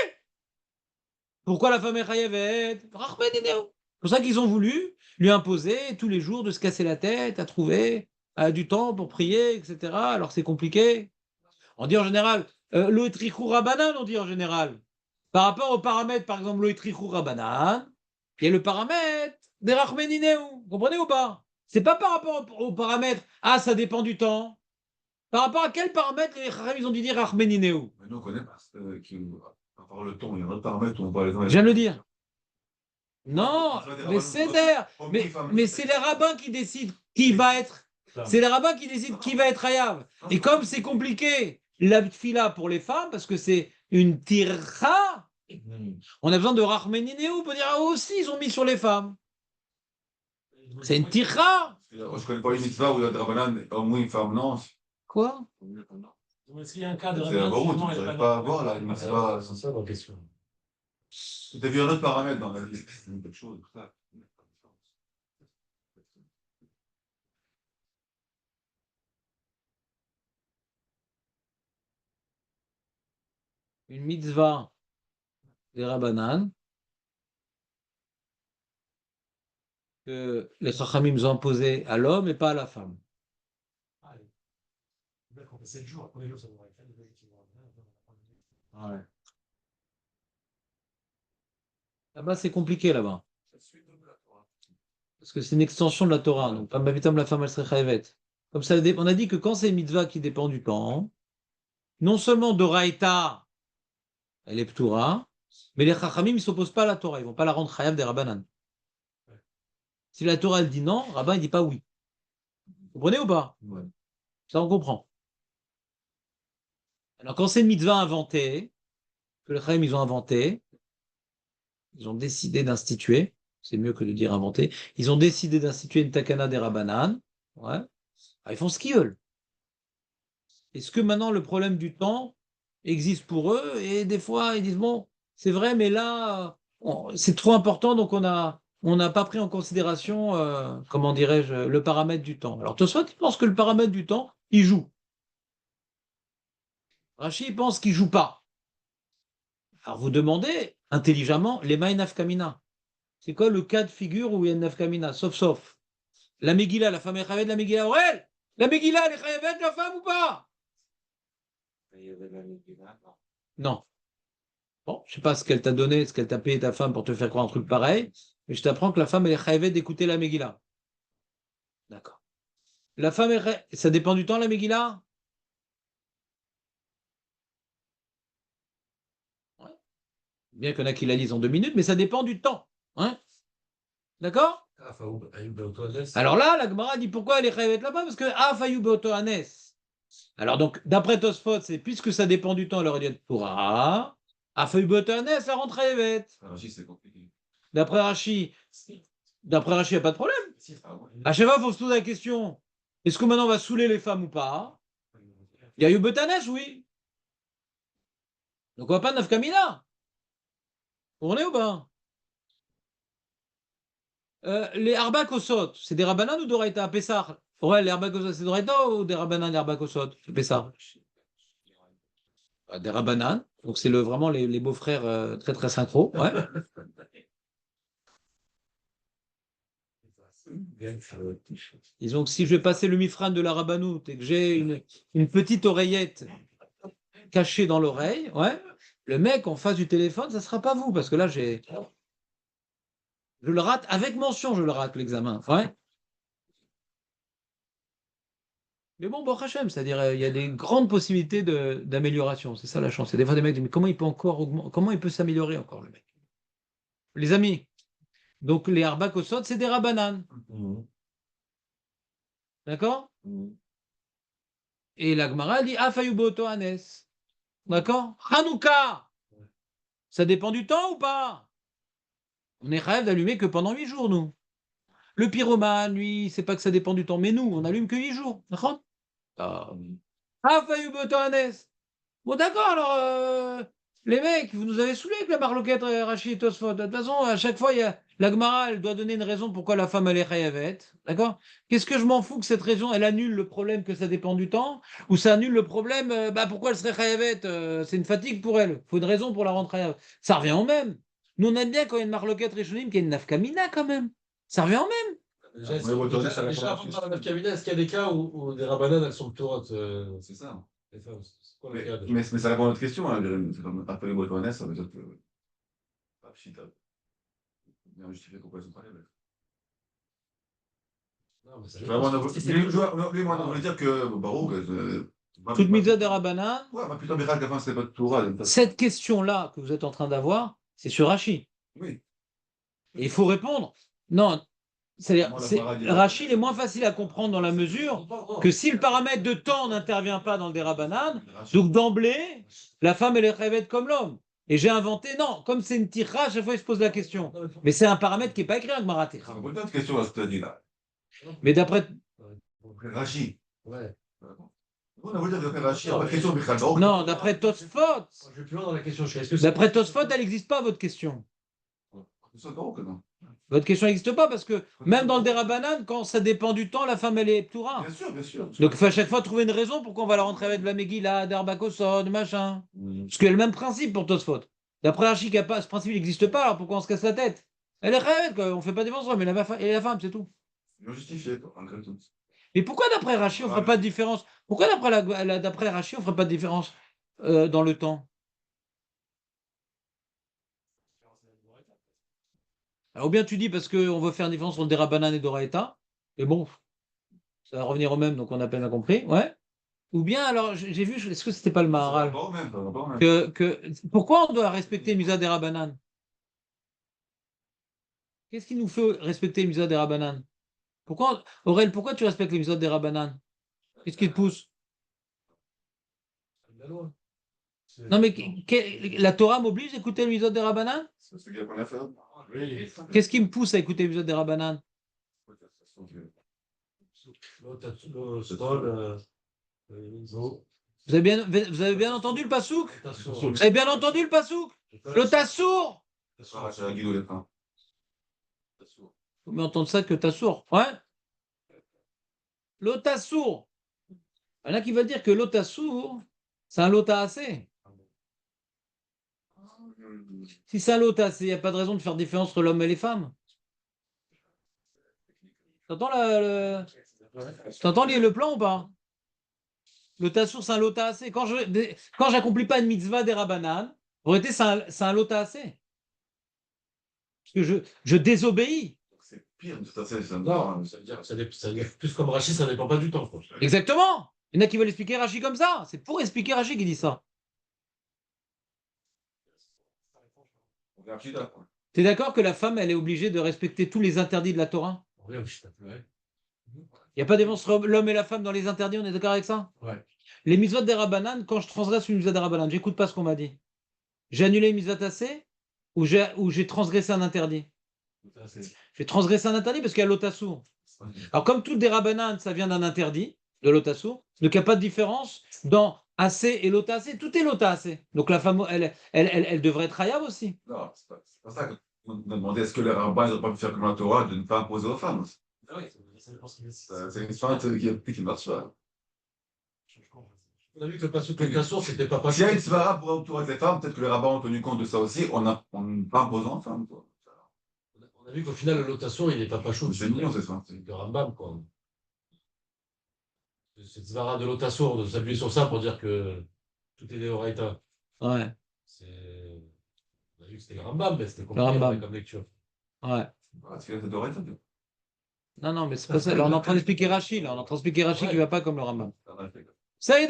Pourquoi la femme est chayavet? C'est pour ça qu'ils ont voulu lui imposer tous les jours de se casser la tête à trouver du temps pour prier, etc. Alors c'est compliqué. On dit en général, l'oetrichou rabanan, on dit en général. Par rapport au paramètre, par exemple, l'oetrichou rabanan, il y a le paramètre des rachmenineu. Vous comprenez ou pas? C'est pas par rapport au paramètre, ah, ça dépend du temps. Par rapport à quel paramètre les chachamim, ils ont dit dire rachmenineu? Mais nous, on connaît pas. À part le ton, il y a un autre paramètre où on voit les temps. Je viens de le dire. Non, Ouais, mais c'est d'air. Mais c'est les rabbins qui décident qui va être. C'est les rabbins qui décident qui va être hayav. Et comme c'est compliqué, la tfila pour les femmes, parce que c'est une tircha, on a besoin de rachmenineu pour dire ah aussi ils ont mis sur les femmes. C'est une tircha. Je connais pas une mitzvah où il y a de Rabbanan, au moins une femme, non. Quoi? Est-ce qu'il y a un cas de C'est la baroute, tu n'arrives pas à voir là, une mitzvah. C'est ça la question. Tu as vu un autre paramètre dans la vie, c'est une autre chose. Ça. Une mitzvah des rabbanan que les chachamim ont imposé à l'homme et pas à la femme. D'accord, 7 jours, après les jours, ça devrait être. Ouais. Là-bas, c'est compliqué là-bas. Parce que c'est une extension de la Torah. Donc, comme la femme, elle serait chayavet. Comme ça, on a dit que quand c'est une mitzvah qui dépend du temps, non seulement d'Oraïta, elle est ptoura, mais les chachamim, ils ne s'opposent pas à la Torah. Ils ne vont pas la rendre chayav des rabbanan. Si la Torah, elle dit non, rabbin, il ne dit pas oui. Vous comprenez ou pas? Ouais. Ça, on comprend. Alors, quand c'est une mitzvah inventée, que les chachamim, ils ont inventé, ils ont décidé d'instituer, c'est mieux que de dire inventer, ils ont décidé d'instituer une takana des rabbanan, ouais. Ah, ils font ce qu'ils veulent. Est-ce que maintenant le problème du temps existe pour eux? Et des fois, ils disent, bon, c'est vrai, mais là, c'est trop important, donc on n'a pas pris en considération, comment dirais-je, le paramètre du temps. Alors, Tosfot, il pense que le paramètre du temps, il joue. Rachid, il pense qu'il joue pas. Alors, vous demandez intelligemment, les maï nafkamina. C'est quoi le cas de figure où il y a une nafkamina? Sauf. La Megillah, la femme est chayavet de la Megillah Aurel? La Megillah, elle est chayavet de la femme ou pas? Non. Bon, je ne sais pas ce qu'elle t'a donné, ce qu'elle t'a payé ta femme pour te faire croire un truc pareil, mais je t'apprends que la femme, elle est chayavet d'écouter la Megillah. D'accord. La femme est ça dépend du temps, la Megillah? Ouais. Bien qu'il y en a qui la lisent en 2 minutes, mais ça dépend du temps. Hein? D'accord? Alors là, la Gemara dit pourquoi elle est chayavet là-bas? Parce que Afayou Beotohanes. Alors donc, d'après Tosfot, c'est puisque ça dépend du temps, elle aurait dû être Torah. Afayou Beotohanes, ça rentre chayavet. Rachid, c'est compliqué. D'après Rachi, il n'y a pas de problème. À chaque fois, il faut se poser la question, est-ce que maintenant on va saouler les femmes ou pas? Il y a eu Betanesh, oui. Donc on va pas Nafkamina. On est ou pas? Les Arbakosot, c'est des Rabbanan ou d'Oraïta à Pessar? Ouais, les Arbakosot, c'est d'Oraïta ou des Rabbanan, les Arbakosot? C'est Pessar. Des Rabbanan. Donc c'est vraiment les beaux-frères très très synchro. Ouais. Disons que si je vais passer le mifran de la Rabbanout et que j'ai une petite oreillette cachée dans l'oreille, ouais, le mec en face du téléphone, ça ne sera pas vous, parce que là, je le rate, avec mention, je le rate l'examen. Ouais. Mais bon, Hashem, c'est-à-dire il y a des grandes possibilités d'amélioration, c'est ça la chance. Et des fois, des mecs disent, mais comment il peut encore augmenter, comment il peut s'améliorer encore, le mec? Les amis, donc les Arbakosot, c'est des Rabbanan. D'accord? Et la Gemara dit Afayuboto Anes. D'accord? Hanouka! Ça dépend du temps ou pas? On est rêve d'allumer que pendant 8 jours, nous. Le pyromane, lui, c'est pas que ça dépend du temps, mais nous, on allume que 8 jours. D'accord? Afayuboto Anes. Bon, d'accord, alors, Les mecs, vous nous avez saoulés avec la marloquette Rachid et Tosfot. De toute façon, à chaque fois, il y a la Gemara, elle doit donner une raison pourquoi la femme, elle est chayavet. D'accord? Qu'est-ce que je m'en fous que cette raison, elle annule le problème que ça dépend du temps, ou ça annule le problème, pourquoi elle serait chayavet? C'est une fatigue pour elle. Il faut une raison pour la rendre chayavet. Ça revient au même. Nous, on aime bien quand il y a une marloquette Rishonim qui a une nafkamina quand même. Ça revient au même. Déjà, Ouais, ouais, toi, ça déjà, répond à la avant de question. parler de la cabine, est-ce qu'il y a des cas où des rabananes, elles sont Torah, C'est ça. les femmes? C'est quoi le cas déjà? Mais ça répond à notre question. Hein. C'est comme appeler Botones, ça veut dire que. Pas pchita. Bien justifié pourquoi ils sont pas les bêtes. Non, mais ça Vraiment, dépend. Si c'est plus- on voulait dire que Barouk. Toute mitzvah de Rabbanan. Ouais, mais putain, Michal, Gafin, c'est pas de Torah. Cette question-là que vous êtes en train d'avoir, c'est sur Rachi. Oui. Et il faut répondre. Non, c'est-à-dire, Comment la paradis- Rachid est moins facile à comprendre dans la mesure que si le paramètre de temps n'intervient pas dans le dérabanan, donc d'emblée, la femme elle est rêvette comme l'homme. Et j'ai inventé, non, comme c'est une tira, à chaque fois il se pose la question. Mais c'est un paramètre qui n'est pas écrit en Gemara. Ça répond pas à cette question, là, ce que tu as dit là. Mais d'après. Rachid. Ouais. On a voulu dire d'après Rachid, pas de question, Michal. Barouk. Non, d'après Tosfot. Je vais plus loin dans la question. Est-ce que c'est- D'après Tosfot, elle n'existe pas, votre question. C'est Barouk, non? Votre question n'existe pas parce que même dans le dérabanan, quand ça dépend du temps, la femme elle est ptoura. Bien sûr, bien sûr. Donc il faut à chaque fois trouver une raison pourquoi on va la rentrer avec de la Megillah, d'Arbakosod, machin. Parce qu'il y a le même principe pour Tosfot. D'après Rachid, ce principe n'existe pas, alors pourquoi on se casse la tête? Elle est rêvette, quoi. On fait pas différence, mais la femme, c'est tout. Bien justifié, quoi, malgré tout. Mais pourquoi d'après Rachid, on ne ferait pas de différence? Pourquoi d'après Rachid, on ne ferait pas de différence dans le temps? Alors, ou bien tu dis parce qu'on veut faire une différence entre Derabanan et Doraeta, et bon, ça va revenir au même, donc on a peine à compris, ouais. Ou bien, alors, j'ai vu, est-ce que c'était pas le Maharal? Pas au même, pas au même. Pourquoi on doit respecter Misa Derabanan? Qu'est-ce qui nous fait respecter Misa Derabanan? Pourquoi, Aurel, pourquoi tu respectes les Misa Derabanan? Qu'est-ce qui te pousse? La loi. Non, mais la Torah m'oblige à écouter le Misa Derabanan? C'est ce qu'il y a qu'on a fait. Oui. Qu'est-ce qui me pousse à écouter le Misa Derabanan? Le sol, Vous avez bien entendu le pasouk? Vous avez bien entendu le pasouk? Le tassour? Ah, c'est la guido, les fins. Faut mieux entendre ça que tassour. Ouais? L'otassour. Il y en a qui veulent dire que l'otassour, c'est un lota assez. Si c'est un lota assez, il n'y a pas de raison de faire différence entre l'homme et les femmes. T'entends T'entends le plan ou pas? Le tassour, c'est un lota assez. Quand j'accomplis pas une mitzvah des rabanan, en réalité, c'est un lota assez. Parce que je désobéis. C'est pire, tout à fait. Non, ça veut dire que ça plus comme Rachid, ça dépend pas du temps, quoi. Exactement. Il y en a qui veulent expliquer Rachid comme ça. C'est pour expliquer Rachid qui dit ça. On regarde Chida, quoi. Tu es d'accord que la femme, elle est obligée de respecter tous les interdits de la Torah? Oui, je t'appelle. Il n'y a pas de différence entre l'homme et la femme dans les interdits, on est d'accord avec ça? Ouais. Les mitzvot des Rabbanan, quand je transgresse une mitzvah des Rabbanan, j'écoute pas ce qu'on m'a dit. J'ai annulé une mitzvah assez ou j'ai transgressé un interdit? J'ai transgressé un interdit parce qu'il y a l'otassour. Alors comme tout des Rabbanan, ça vient d'un interdit, de l'otassour, donc il n'y a pas de différence dans assez et lota assez. Tout est lota assez. Donc la femme, elle devrait être hayab aussi. Non, c'est pas ça qu'on a demandé. Est-ce que les rabbins, ils n'ont pas pu faire comme la Torah de ne pas imposer aux femmes? Ah oui, ça dépend ce qu'il y a. C'est une histoire qui marche pas. On a vu que le passouk de Kassour, c'était pas S'il y a une svara pour autour des femmes, peut-être que les rabbins ont tenu compte de ça aussi, on n'est pas imposant aux femmes, quoi. On a vu qu'au final, le lotassour, il n'est pas chaud. C'est mignon, c'est ça. C'est de Rambam, quoi. Cette svara de lotassour, de s'appuyer sur ça pour dire que tout est des Horaïta. Ouais, On a vu que c'était le Rambam, mais c'était Le Rambam. compliqué comme lecture. ouais. Parce qu'il y a cette oreille, ça. Non, non, mais c'est pas ça. Là, on est en train d'expliquer Rachid. Là, on est en train d'expliquer Rachid qui ne va pas comme le Rambam. Ça Ça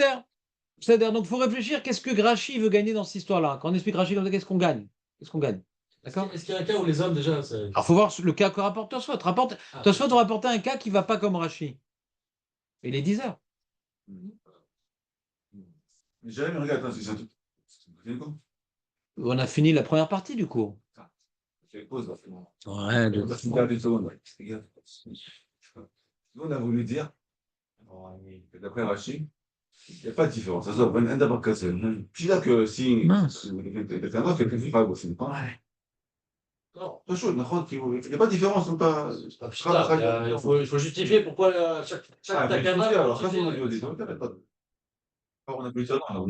aide. Donc, il faut réfléchir. Qu'est-ce que Rachid veut gagner dans cette histoire-là? Quand on explique Rachid comme ça, qu'est-ce qu'on gagne? Qu'est-ce qu'on gagne? D'accord? Est-ce qu'il y a un cas où les hommes, déjà. Alors, il faut voir le cas que rapporte Tosfot. Tosfot, on rapporte un cas qui ne va pas comme Rachid. Il est 10 heures. Jérémy, regarde, attends, c'est un truc. C'est une con. On a fini la première partie du cours. Je pause, là, c'est bon. Ouais, On va se faire une seconde, ouais. Regarde. Nous, on a voulu dire, que d'après Rachid, Il n'y a pas de différence. Ça se voit, un d'abord cassé. Je suis là que si. Mince. quelqu'un qui fait aussi. Non, pas chaud, il n'y a pas de différence. Pas. C'est pas pchita. Il faut justifier pourquoi chaque Mais takana. alors, quand on a dit au début, il n'y a pas de. On a plus de temps.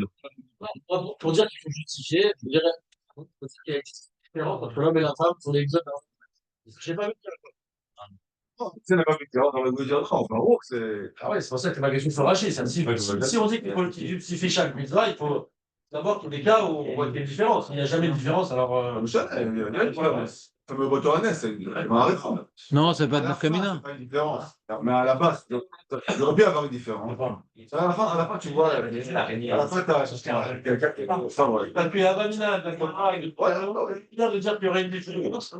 Pour dire qu'il faut justifier, je dirais faut dire qu'il y a une différence entre l'homme et la femme sur les exodes. Je sais pas. Si on n'a pas plus de temps, on va vous dire non. Enfin, en gros, c'est. Ah ouais, c'est pour ça que ma question sur Rachid. Si on dit qu'il faut justifier chaque mitzvah, il faut savoir tous les cas où on voit qu'il y a une différence. Il n'y a jamais de différence. Alors, Il y a une différence. Comme le Botoranes, c'est une différence. Non, ça va À être la fin, Nafkamina. c'est pas une différence. Mais à la base, il aurait pu y avoir une différence. À la fin, tu vois, à la fin, tu as quelqu'un qui est là. t'as pu Avamina, de dire qu'il y aurait une différence.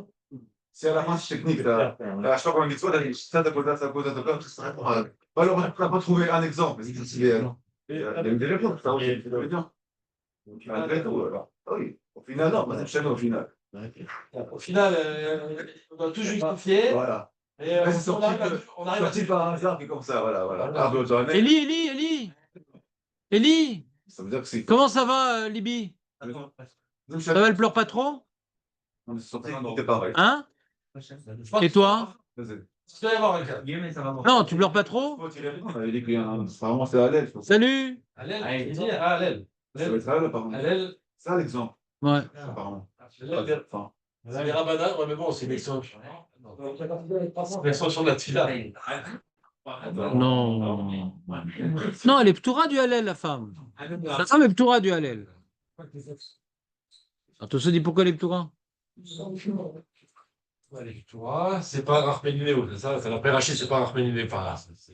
Si à la fin, c'est technique, à chaque fois qu'on dit ça, ça te pose là, ça pose là, ça répond à. Alors, on n'a pas trouvé un exemple. Mais il y a une réponse, ça aussi, c'est bien. Malgré tout, oui. Au final, non, c'est chaîne au final. Au final, on doit tout justifier. Voilà. Et on arrive à sorti par hasard, qui est comme ça, voilà. Ah, Botoranes, Eli, ça veut dire que c'est. comment ça va, Libye? Ça va, elle pleure pas trop? On est sorti, on était pareil. Hein? Et toi? Tu dois y avoir un cas. Non, tu pleures pas trop? On avait dit qu'il y a un. Apparemment, c'est à l'aile. Salut? Allel, il dit à Allel. Ça va être à l'aile, apparemment. Allel, Ça, l'exemple, Ouais. apparemment. Enfin, c'est les rabbinats, ouais, mais bon, c'est une extension. C'est une extension de la tfila. Non. Non, elle est ptoura du Hallel, la femme. La femme est ptoura du Hallel. Alors, tu te dis pourquoi elle est ptoura? Ouais, les Torah, c'est pas Rachmaninéo, c'est ça, c'est la Rachid, c'est pas Rachmaninéo. Enfin, C'est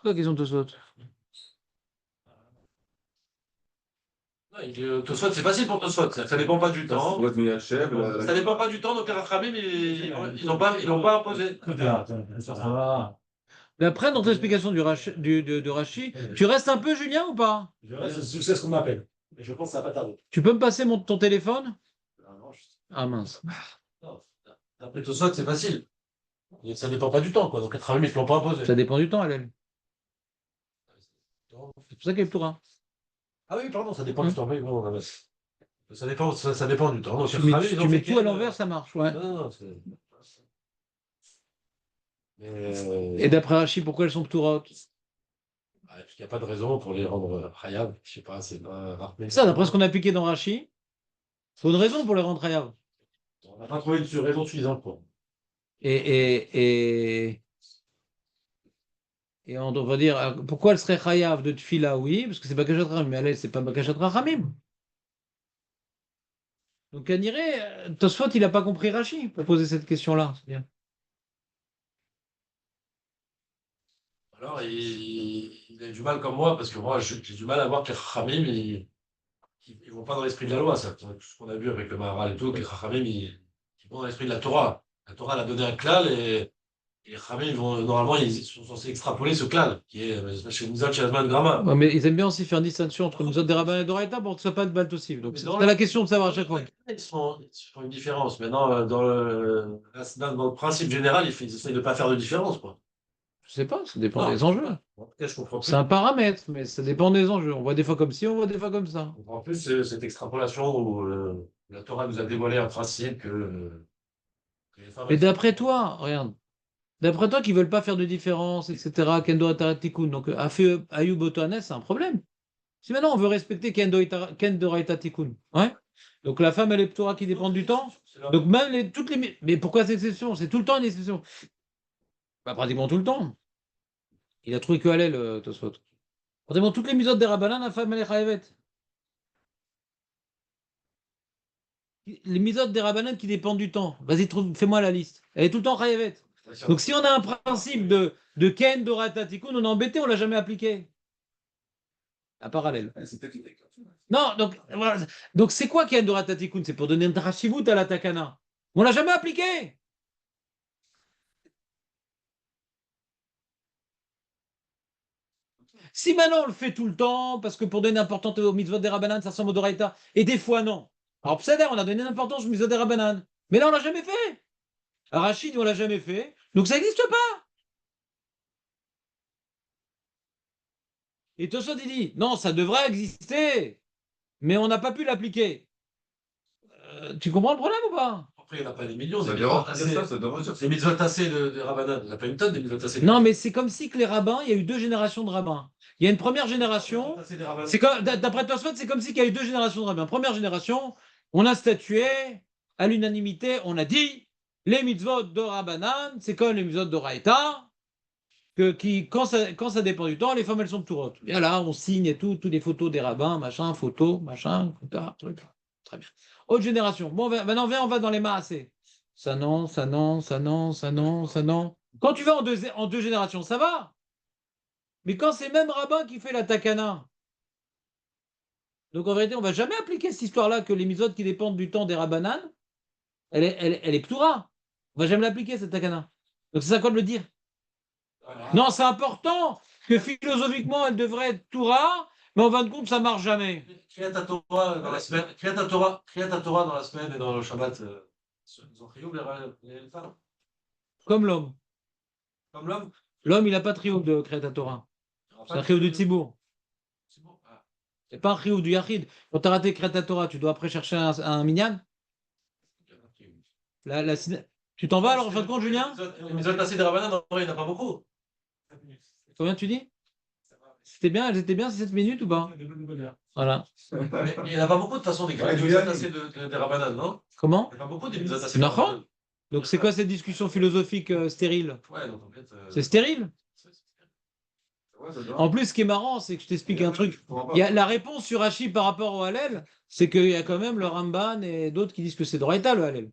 quoi la question de Tosfot? Tosfot, c'est facile pour Tosfot, ça dépend pas du temps. Pour être mis à chef, Ça dépend pas du temps, donc les Rachamim, ils n'ont pas imposé. Mais après, dans ton explication de Rachi, tu restes un peu, Julien, ou pas? C'est ce qu'on m'appelle. Mais je pense que ça va pas tarder. Tu peux me passer ton téléphone? Ah mince. Après Tosfot, c'est facile. Et ça dépend pas du temps, quoi. Donc les Rachamim, ils ne l'ont pas imposé. Ça dépend du temps, Hallel. C'est pour ça qu'elle est ptoura. Ah oui, pardon, ça dépend du temps. Oui, bon, ça dépend du temps. Donc, Tu les Rachamim, ils ont mets fait tout à l'envers, ça marche, ouais. Non, Et d'après Rachi, pourquoi elles sont ptoura? parce qu'il n'y a pas de raison pour les rendre Hayab. Je sais pas, c'est pas Rachmaninéo. Ça, d'après ce qu'on a appliqué dans Rachi, il faut une raison pour les rendre hayav. On n'a pas trouvé une raison suffisante pour. Et on va dire, pourquoi elle serait chayav de tfila? Oui, parce que c'est Bakashat Rachamim, mais elle, c'est pas Bakashat Rachamim. Donc, on dirait, Tosfot, il n'a pas compris Rachi pour poser cette question-là. Alors, il a du mal comme moi, parce que moi, j'ai du mal à voir que les Chachamim, ils vont pas dans l'esprit de la loi. Ça, tout ce qu'on a vu avec le Maharal et tout, que les Chachamim, ils vont dans l'esprit de la Torah. La Torah, elle a donné un klal, et les Chachamim, normalement, ils sont censés extrapoler ce klal, qui est chez Nizal Shazman Grama. Ouais, mais ils aiment bien aussi faire une distinction entre nous autres des rabbins et d'Oraïta pour que ce soit pas de Baltosif. Donc, c'est la question de savoir à chaque fois. Ils font une différence. Maintenant, dans le principe général, ils essayent de ne pas faire de différence, quoi. Je sais pas, ça dépend Non. des enjeux. En tout cas, je comprends plus. C'est un paramètre, mais ça dépend des enjeux. On voit des fois comme ci, on voit des fois comme ça. En plus, cette extrapolation où la Torah nous a dévoilé un principe que les femmes. Mais d'après toi, regarde, d'après toi qui veulent pas faire de différence, etc., Kendo Tikkun, donc Ayub Otohanes, c'est un problème. Si maintenant on veut respecter Kendo Tikkun, ouais. Donc la femme, elle est Torah qui dépend du temps. Donc même toutes les. Mais pourquoi cette exception? C'est tout le temps une exception. Pas pratiquement tout le temps. Il a trouvé que Hallel, Tosfot. Pratiquement toutes les misotes des Rabbanan, la femme, elle est chayavet. Les misotes des Rabbanan qui dépendent du temps. Vas-y, fais-moi la liste. Elle est tout le temps chayavet. Donc si on a un principe de Ken Dorata Tikkun, on est embêté, on l'a jamais appliqué. À parallèle. Non, donc voilà. Donc c'est quoi Ken Dorata Tikkun? C'est pour donner un drashivut à la takana. On l'a jamais appliqué. Si maintenant on le fait tout le temps, parce que pour donner importance au mitzvot des Rabbanan, ça ressemble au Doraïta, et des fois non. Alors, on a donné l'importance au mitzvot des Rabbanan. Mais là, on l'a jamais fait. Rachid, on l'a jamais fait. Donc, ça n'existe pas. Et Tosfot il dit non, ça devrait exister, mais on n'a pas pu l'appliquer. Tu comprends le problème ou pas? Après, il n'y en a pas des millions, Ça des dérange, mitzvot c'est ça, tassés. ça dérange. Des mitzvot tassés de Rabbanan. Il n'y en a pas une tonne des mitzvot tassés. Non, mais c'est comme si que les rabbins, il y a eu deux générations de rabbins. Il y a une première génération. Tassés des Rabbanan. C'est comme, d'après Tosfot, c'est comme si qu'il y a eu deux générations de rabbins. Première génération, on a statué à l'unanimité, on a dit les mitzvot de Rabbanan, c'est comme les mitzvot de Raïta, quand ça dépend du temps, les femmes elles sont ptourotes. Et là, on signe et tout, toutes les photos des rabbins, machin, photos, machin, truc. Très bien. Autre génération. Bon, maintenant, viens, on va dans les maasés. Ça non, ça non, ça non, ça non, ça non. Quand tu vas en deux générations, ça va. Mais quand c'est même rabbin qui fait la takana, donc en vérité, on va jamais appliquer cette histoire-là que les mitzvot qui dépendent du temps des rabbanan, elle est ptoura. On va jamais l'appliquer, cette takana. Donc c'est ça quoi de le dire. Non, c'est important que philosophiquement, elle devrait être Torah, mais en fin de compte, ça marche jamais. Kriyat Torah dans la semaine. Kriyat Torah dans la semaine et dans le Shabbat. Ils ont chiyuv, les femmes. Comme l'homme. Comme l'homme. L'homme, il n'a pas de triomphe de Kriyat Torah. C'est un triomphe du Tzibour. C'est bon. Ah. C'est pas un triomphe du Yachid. Quand tu as raté Kriyat Torah, tu dois après chercher un minyan. Tu t'en vas alors en fin de compte, Julien? Les mitzvot tassés des Rabbanan, en vrai, il n'y en a pas beaucoup. Combien tu dis? C'était bien, elles étaient bien ces 7 minutes ou pas? Voilà. Mais il n'y en a pas beaucoup de toute façon des mitzvot tassés des Rabbanan, non? Comment? Il n'y a pas beaucoup des mitzvot tassés. Nahon? Donc c'est quoi cette discussion philosophique stérile? Ouais, donc en fait. C'est stérile? Ouais, ça dérange. En plus, ce qui est marrant, c'est que je t'explique un truc. Il y a la réponse sur Rashi par rapport au Hallel, c'est qu'il y a quand même le Ramban et d'autres qui disent que c'est Doraïta le Hallel.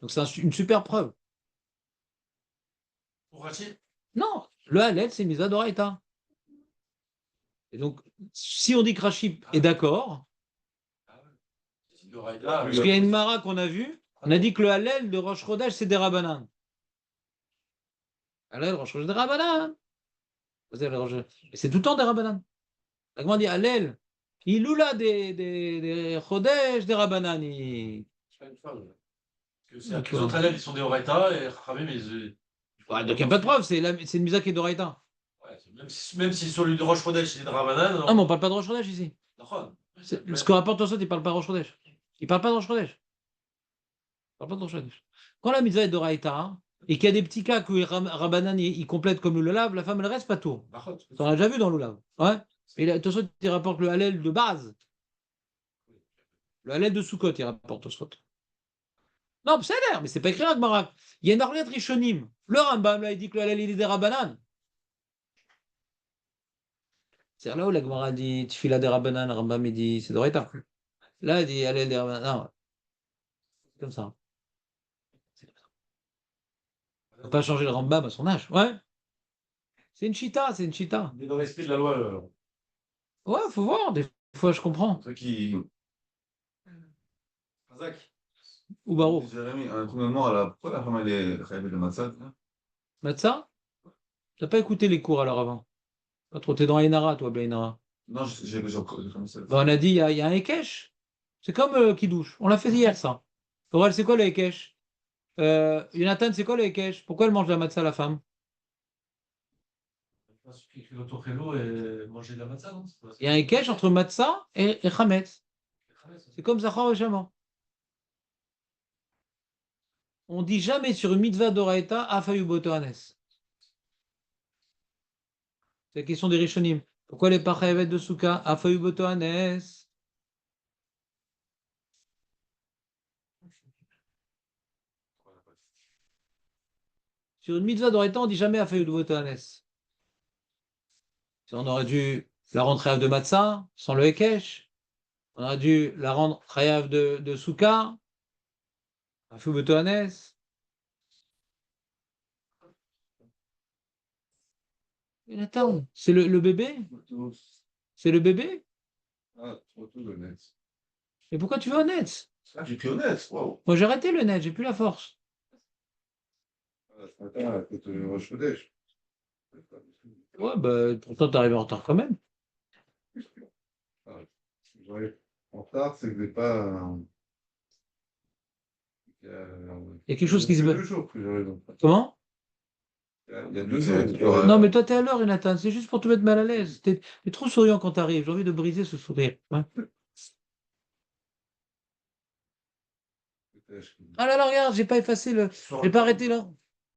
Donc c'est une super preuve. Pour Rachid. Non, le Hallel, c'est une mise à Doraïta. Et donc, si on dit que Rashi est d'accord, parce qu'il y a une Mara qu'on a vue, on a dit que le Hallel de Rosh Chodesh, c'est des Rabbanan. Hallel, Rosh Chodesh, des Rabbanan. Et c'est tout le temps des Rabbanan. La Gemara dit Hallel, il oula des Chodesh, des Rabbanan. C'est pas une femme. Les autres élèves, ils sont des Horaïta et Chachamim, Ouais, donc il n'y a pas de preuve, c'est une Misa qui est d'Oraïta. Ouais, même si sur lui de Roche Chodesh, c'est de Ravanan. Non, mais on ne parle pas de Rosh Chodesh ici. Ce que rapporte Tosfot, il ne parle pas de Rosh Chodesh. Il ne parle pas de Rosh Chodesh. Il parle pas de Rosh Chodesh. Quand la Misa est d'Oraïta, et qu'il y a des petits cas que les Rabbanan ils complètent comme le Lulav, la femme elle reste pas tout. On l'a déjà vu dans le Lulav. Ouais. Et Tosfot il rapporte le Hallel de base. Le Hallel de Sukkot il rapporte Tosfot. Non, c'est l'air, mais c'est pas écrit à Gmarak. Il y a une Arlet Rishonim. Le Rambam là il dit que le Hallel il est des Rabbanan. C'est là où la Gemara dit Tfila des Rabbanan, Rambam il dit c'est d'Oraïta. Là il dit Hallel des Rabbanan. Non, c'est comme ça. On ne peut pas changer le Rambam à son âge. Ouais. C'est une chita, c'est une chita. Il est dans l'esprit de la loi. Ouais, faut voir. Des fois, je comprends. Ceux qui. Razak. Ou Baruch. Jérémy, un trou de mémoire, là. Pourquoi la femme, elle est rêvée de Matzah là? Matzah? T'as pas écouté les cours alors avant? Pas trop. T'es dans Einara, toi, Blainara. Non, j'ai commencé. On a dit, il y a un Ekech. C'est comme Kidouche. On l'a fait hier, ça. Aurel, c'est quoi le Ekech? Jonathan, c'est quoi le Ekech? Pourquoi elle mange de la matzah, la femme? Qui écrit l'autorélo et manger de la matzah, non? Il y a un Ekech entre matzah et Chametz. C'est comme Zachar et Shama. On dit jamais sur une mitzvah d'Oraïta Afayu Botohanes. C'est la question des Rishonim. Pourquoi les Pachayevet de Souka Afayu Botohanes? Sur une mitzvah d'Oraïta, on dit jamais Afayu Botohanes. On aurait dû la rendre chayav de matzah sans le Hekesh. On aurait dû la rendre chayav de Souka. Afayu Botohanes. Attends, c'est le bébé? C'est le bébé? Ah, trop tout le net. Mais pourquoi tu veux un net? Ah, j'ai pris au net, waouh. Moi j'ai arrêté le net, j'ai plus la force. Ah, ce matin, à côté de Rosh Chodesh. Ouais, bah pourtant t'arrives en retard quand même. J'arrive en retard, c'est que j'ai pas. Il y a quelque chose qui se fait passe. 2 jours que j'arrive en retard. Comment? Il y a 2 ans. Non, mais toi, t'es à l'heure, Jonathan. C'est juste pour te mettre mal à l'aise. T'es trop souriant quand t'arrives. J'ai envie de briser ce sourire. Ouais. Ah là là, regarde, j'ai pas effacé le. J'ai pas arrêté là.